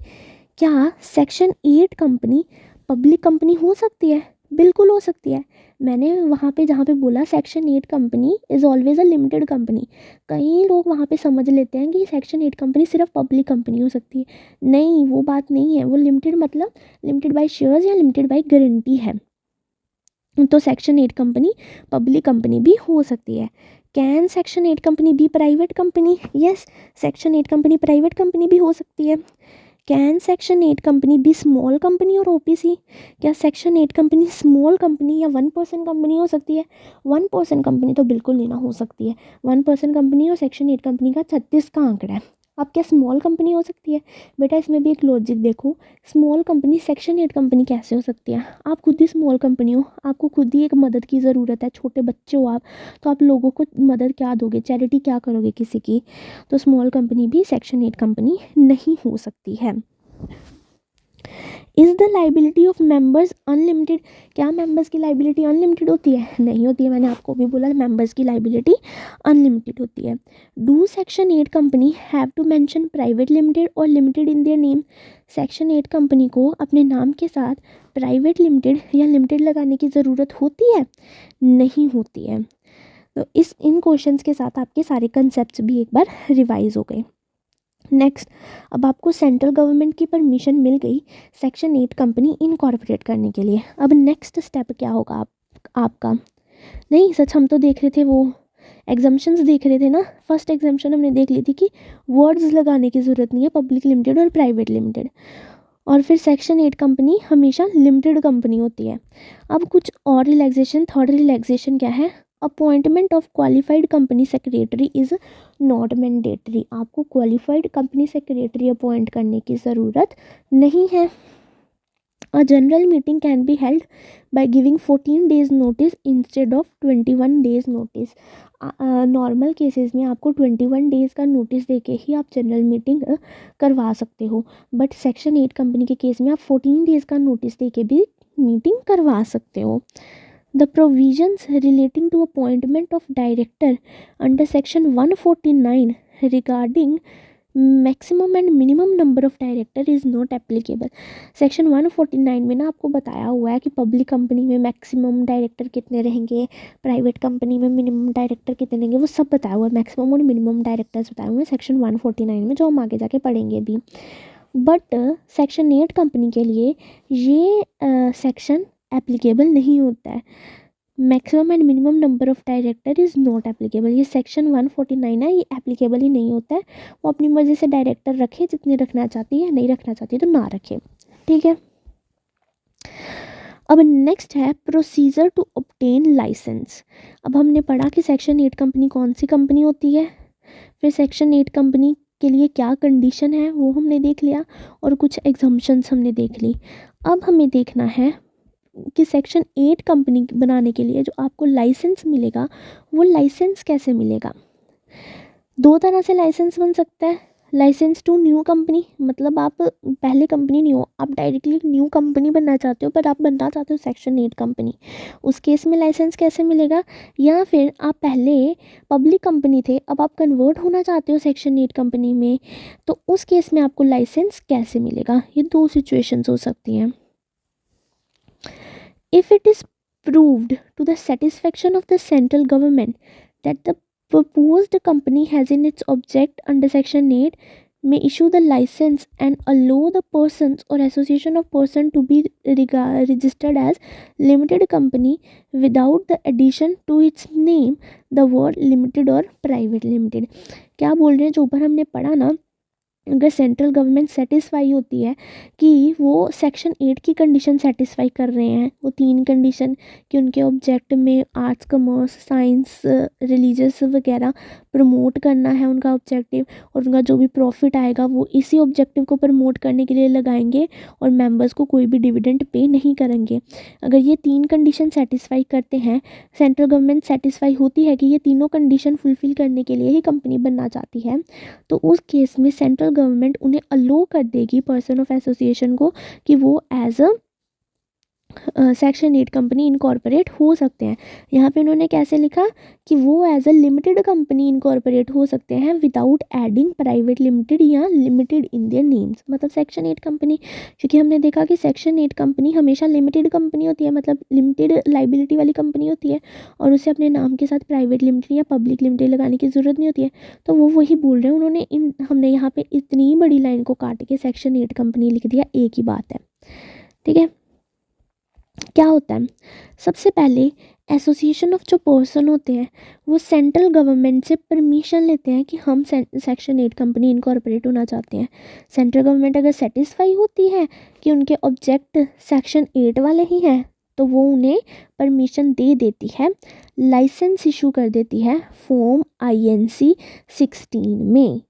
क्या सेक्शन 8 कंपनी पब्लिक कंपनी हो सकती है? बिल्कुल हो सकती है। मैंने वहाँ पे जहाँ पे बोला section 8 company is always a limited company, कई लोग वहाँ पे समझ लेते हैं कि सेक्शन 8 कंपनी सिर्फ पब्लिक कंपनी हो सकती है। नहीं, वो बात नहीं है। वो लिमिटेड मतलब लिमिटेड बाय शेयर्स या लिमिटेड बाय गारंटी है, तो सेक्शन 8 कंपनी पब्लिक कंपनी भी हो सकती है। Can section 8 company be private company? Yes, section 8 company private company भी हो सकती है। Can section 8 company be small company और ओपीसी? क्या सेक्शन 8 कंपनी स्मॉल कंपनी या 1% कंपनी हो सकती है? 1% कंपनी तो बिल्कुल नहीं ना हो सकती है। 1% कंपनी और सेक्शन 8 कंपनी का 36 का आंकड़ा है। अब क्या स्मॉल कंपनी हो सकती है? बेटा इसमें भी एक लॉजिक देखो, स्मॉल कंपनी सेक्शन 8 कंपनी कैसे हो सकती है? आप खुद ही स्मॉल कंपनी हो, आपको खुद ही एक मदद की ज़रूरत है, छोटे बच्चे हो आप, तो आप लोगों को मदद क्या दोगे, चैरिटी क्या करोगे किसी की? तो स्मॉल कंपनी भी सेक्शन 8 कंपनी नहीं हो सकती है। Is the liability of members unlimited? क्या मेंबर्स की लाइबिलिटी अनलिमिटेड होती है? नहीं होती है। मैंने आपको भी बोला मेंबर्स की लाइबिलिटी अनलिमिटेड होती है। Do section 8 company have to mention private limited और limited in their name? Section 8 company को अपने नाम के साथ प्राइवेट लिमिटेड या लिमिटेड लगाने की ज़रूरत होती है? नहीं होती है। तो इन क्वेश्चंस के साथ आपके सारे कंसेप्ट भी एक बार रिवाइज हो गए। नेक्स्ट, अब आपको सेंट्रल गवर्नमेंट की परमिशन मिल गई सेक्शन 8 कंपनी इनकॉर्पोरेट करने के लिए। अब नेक्स्ट स्टेप क्या होगा आपका? नहीं सच, हम तो देख रहे थे वो एग्जाम्पशंस देख रहे थे ना। फर्स्ट एग्जाम्पशन हमने देख ली थी कि वर्ड्स लगाने की ज़रूरत नहीं है, पब्लिक लिमिटेड और प्राइवेट लिमिटेड। और फिर सेक्शन 8 कंपनी हमेशा लिमिटेड कंपनी होती है। अब कुछ और रिलैक्सेशन, थर्ड रिलैक्सेशन क्या है, appointment of qualified company secretary is not mandatory. आपको क्वालिफाइड कंपनी सेक्रेटरी अपॉइंट करने की ज़रूरत नहीं है। A general meeting can be held by giving 14 days notice instead of 21 days notice. Normal cases में आपको 21 डेज़ का नोटिस देके ही आप जनरल मीटिंग करवा सकते हो, बट सेक्शन 8 कंपनी के केस में आप 14 डेज़ का नोटिस देके भी मीटिंग करवा सकते हो। The provisions relating to appointment of director under section 149 regarding maximum and minimum number of director is not applicable. Section 149 में ना आपको बताया हुआ है कि पब्लिक कंपनी में मैक्सिमम डायरेक्टर कितने रहेंगे, प्राइवेट कंपनी में मिनिमम डायरेक्टर कितने रहेंगे, वो सब बताया हुआ है। मैक्सिमम और मिनिमम डायरेक्टर्स बताए हुए हैं सेक्शन 149 में, जो हम आगे जाके पढ़ेंगे भी। बट सेक्शन 8 कंपनी के लिए ये सेक्शन एप्लीकेबल नहीं होता है। Maximum and minimum number of director is not applicable. ये सेक्शन 149 है, ये एप्लीकेबल ही नहीं होता है। वो अपनी मर्ज़ी से डायरेक्टर रखे, जितने रखना चाहती है, नहीं रखना चाहती तो ना रखे, ठीक है। अब नेक्स्ट है प्रोसीजर टू ऑब्टेन लाइसेंस। अब हमने पढ़ा कि सेक्शन 8 कंपनी कौन सी कंपनी होती है, फिर सेक्शन 8 कंपनी के लिए क्या कंडीशन है वो हमने देख लिया, और कुछ एग्जम्पशंस हमने देख ली। अब हमें देखना है कि सेक्शन 8 कंपनी बनाने के लिए जो आपको लाइसेंस मिलेगा, वो लाइसेंस कैसे मिलेगा। दो तरह से लाइसेंस बन सकता है। लाइसेंस टू न्यू कंपनी, मतलब आप पहले कंपनी नहीं हो, आप डायरेक्टली न्यू कंपनी बनना चाहते हो, पर आप बनना चाहते हो सेक्शन 8 कंपनी, उस केस में लाइसेंस कैसे मिलेगा। या फिर आप पहले पब्लिक कंपनी थे, अब आप कन्वर्ट होना चाहते हो सेक्शन 8 कंपनी में, तो उस केस में आपको लाइसेंस कैसे मिलेगा। ये दो सिचुएशंस हो सकती हैं। If it is proved to the satisfaction of the central government that the proposed company has in its object under section 8 may issue the license and allow the persons or association of person to be registered as limited company without the addition to its name the word limited or private limited। क्या बोल रहे हैं, जो ऊपर हमने पढ़ा ना, अगर सेंट्रल गवर्नमेंट सेटिस्फाई होती है कि वो सेक्शन 8 की कंडीशन सेटिस्फाई कर रहे हैं, वो 3 कंडीशन कि उनके ऑब्जेक्ट में आर्ट्स, कॉमर्स, साइंस, रिलीजियस वगैरह प्रमोट करना है उनका ऑब्जेक्टिव, और उनका जो भी प्रॉफिट आएगा वो इसी ऑब्जेक्टिव को प्रमोट करने के लिए लगाएंगे, और मेंबर्स को कोई भी डिविडेंड पे नहीं करेंगे। अगर ये 3 कंडीशन सेटिस्फाई करते हैं, सेंट्रल गवर्नमेंट सेटिस्फाई होती है कि ये तीनों कंडीशन फुलफिल करने के लिए ही कंपनी बनना चाहती है, तो उस केस में सेंट्रल गवर्नमेंट उन्हें अलो कर देगी पर्सन ऑफ एसोसिएशन को कि वो as a section 8 company incorporate हो सकते हैं। यहाँ पे उन्होंने कैसे लिखा कि वो as a limited company incorporate हो सकते हैं विदाउट एडिंग प्राइवेट लिमिटेड या लिमिटेड इन देयर नेम्स। मतलब सेक्शन 8 कंपनी, क्योंकि हमने देखा कि सेक्शन 8 कंपनी हमेशा लिमिटेड कंपनी होती है, मतलब लिमिटेड लाइबिलिटी वाली कंपनी होती है, और उसे अपने नाम के साथ प्राइवेट लिमिटेड या पब्लिक लिमिटेड लगाने की ज़रूरत नहीं होती है। तो वो वही बोल रहे हैं उन्होंने, हमने यहाँ पे इतनी बड़ी लाइन को काट के सेक्शन 8 कंपनी लिख दिया, एक ही बात है, ठीक है। क्या होता है, सबसे पहले एसोसिएशन ऑफ जो पर्सन होते हैं वो सेंट्रल गवर्नमेंट से परमिशन लेते हैं कि हम सेक्शन 8 कंपनी इनकॉर्पोरेट होना चाहते हैं। सेंट्रल गवर्नमेंट अगर सेटिस्फाई होती है कि उनके ऑब्जेक्ट सेक्शन 8 वाले ही हैं, तो वो उन्हें परमिशन दे देती है, लाइसेंस इशू कर देती है फॉर्म INC 16 में।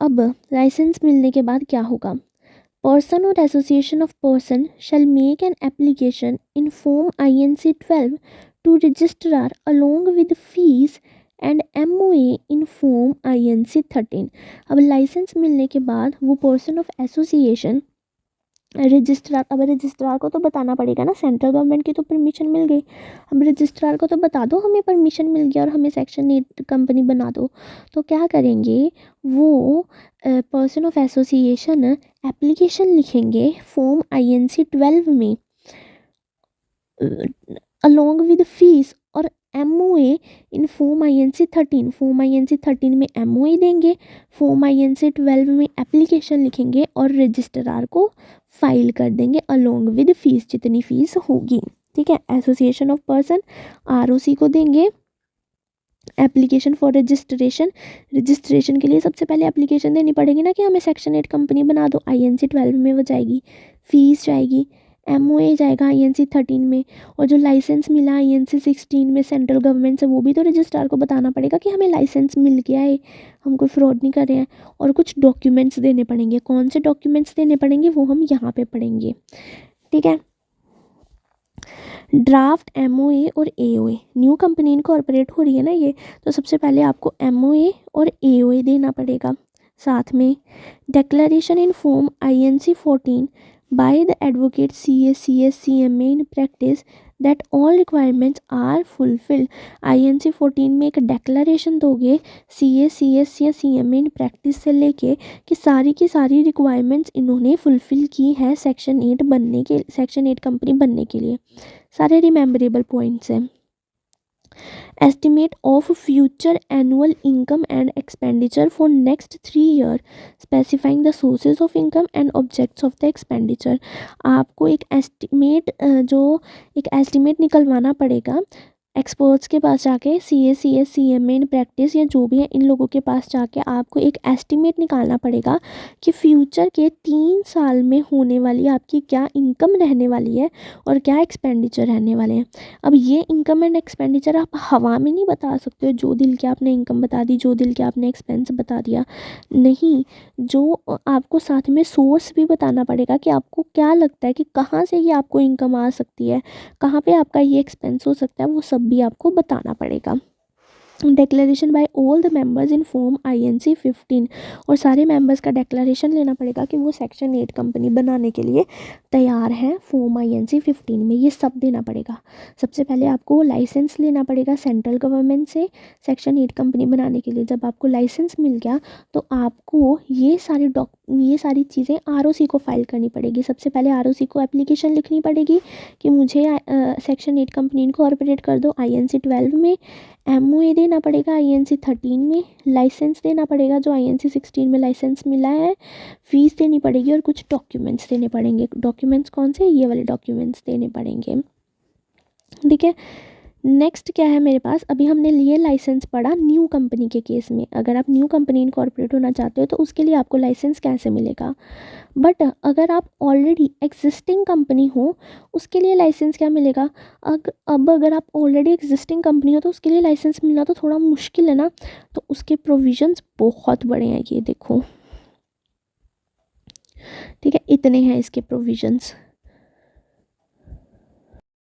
अब लाइसेंस मिलने के बाद क्या होगा, person or association of person shall make an application in form INC 12 to registrar along with fees and MOA in form INC 13। अब लाइसेंस मिलने के बाद वो पर्सन ऑफ एसोसिएशन रजिस्ट्रार, अब रजिस्ट्रार को तो बताना पड़ेगा ना, सेंट्रल गवर्नमेंट की तो परमिशन मिल गई, अब रजिस्ट्रार को तो बता दो हमें परमिशन मिल गया और हमें सेक्शन 8 कंपनी बना दो। तो क्या करेंगे, वो पर्सन ऑफ एसोसिएशन एप्लीकेशन लिखेंगे फॉर्म INC 12 में अलॉन्ग विद फीस, और MOA इन फॉर्म INC 13। फॉर्म INC 13 में MOA देंगे, फॉर्म INC 12 में एप्लीकेशन लिखेंगे और रजिस्ट्रार को फाइल कर देंगे अलॉन्ग विद फीस, जितनी फीस होगी, ठीक है। एसोसिएशन ऑफ पर्सन ROC को देंगे एप्लीकेशन फॉर रजिस्ट्रेशन के लिए सबसे पहले एप्लीकेशन देनी पड़ेगी ना कि हमें सेक्शन 8 कंपनी बना दो। INC 12 में वो जाएगी, फीस जाएगी, MOA जाएगा INC 13 में, और जो लाइसेंस मिला INC 16 में सेंट्रल गवर्नमेंट से, वो भी तो रजिस्ट्रार को बताना पड़ेगा कि हमें लाइसेंस मिल गया है, हम कोई फ्रॉड नहीं कर रहे हैं। और कुछ डॉक्यूमेंट्स देने पड़ेंगे। कौन से डॉक्यूमेंट्स देने पड़ेंगे वो हम यहाँ पे पढ़ेंगे, ठीक है। ड्राफ्ट MOA और AOA, न्यू कंपनी इनकॉर्पोरेट हो रही है ना ये, तो सबसे पहले आपको MOA और AOA देना पड़ेगा। साथ में declaration in form INC 14 by the advocate CS CS CMA in practice that all requirements are fulfilled. INC 14 में एक डेक्लरेशन दोगे CS CS या CMA इन प्रैक्टिस से लेके कि सारी की सारी रिक्वायरमेंट्स इन्होंने फुलफिल की है सेक्शन 8 कंपनी बनने के लिए। सारे रिमेंबरेबल पॉइंट्स हैं। Estimate of future annual income and expenditure for next 3 year specifying the sources of income and objects of the expenditure. आपको एक एस्टिमेट निकलवाना पड़ेगा एक्सपर्ट्स के पास जाके, CS CS CMA in practice या जो भी है, इन लोगों के पास जाके आपको एक एस्टिमेट निकालना पड़ेगा कि फ्यूचर के 3 साल में होने वाली आपकी क्या इनकम रहने वाली है और क्या एक्सपेंडिचर रहने वाले हैं। अब ये इनकम एंड एक्सपेंडिचर आप हवा में नहीं बता सकते हो, जो दिल के आपने इनकम बता दी, जो दिल के आपने एक्सपेंस बता दिया, नहीं। जो आपको साथ में सोर्स भी बताना पड़ेगा कि आपको क्या लगता है कि कहाँ से ये आपको इनकम आ सकती है, कहाँ पे आपका ये एक्सपेंस हो सकता है, वो सब भी आपको बताना पड़ेगा। Declaration bye all the members in form INC 15, और सारे मेंबर्स का डिक्लेरेशन लेना पड़ेगा कि वो सेक्शन 8 कंपनी बनाने के लिए तैयार हैं फॉर्म INC 15 में। ये सब देना पड़ेगा। सबसे पहले आपको लाइसेंस लेना पड़ेगा सेंट्रल गवर्नमेंट से सेक्शन 8 कंपनी बनाने के लिए। जब आपको लाइसेंस मिल गया तो आपको ये सारी चीज़ें ROC को फाइल करनी पड़ेगी। सबसे पहले ROC को एप्लीकेशन लिखनी पड़ेगी कि मुझे सेक्शन 8 कंपनी इनकॉर्पोरेट कर दो INC 12 में। MOA देना पड़ेगा INC 13 में, लाइसेंस देना पड़ेगा जो INC 16 में लाइसेंस मिला है, फीस देनी पड़ेगी और कुछ डॉक्यूमेंट्स देने पड़ेंगे। डॉक्यूमेंट्स कौन से? ये वाले डॉक्यूमेंट्स देने पड़ेंगे, ठीक है। नेक्स्ट क्या है मेरे पास, अभी हमने लिए लाइसेंस पढ़ा न्यू कंपनी के केस में। अगर आप न्यू कंपनी इनकॉर्पोरेट होना चाहते हो तो उसके लिए आपको लाइसेंस कैसे मिलेगा। बट अगर आप ऑलरेडी एग्जिस्टिंग कंपनी हो उसके लिए लाइसेंस क्या मिलेगा। अब अगर आप ऑलरेडी एग्जिस्टिंग कंपनी हो तो उसके लिए लाइसेंस मिलना तो थोड़ा मुश्किल है ना। तो उसके प्रोविजंस बहुत बड़े हैं, ये देखो, ठीक है, इतने हैं इसके प्रोविजंस।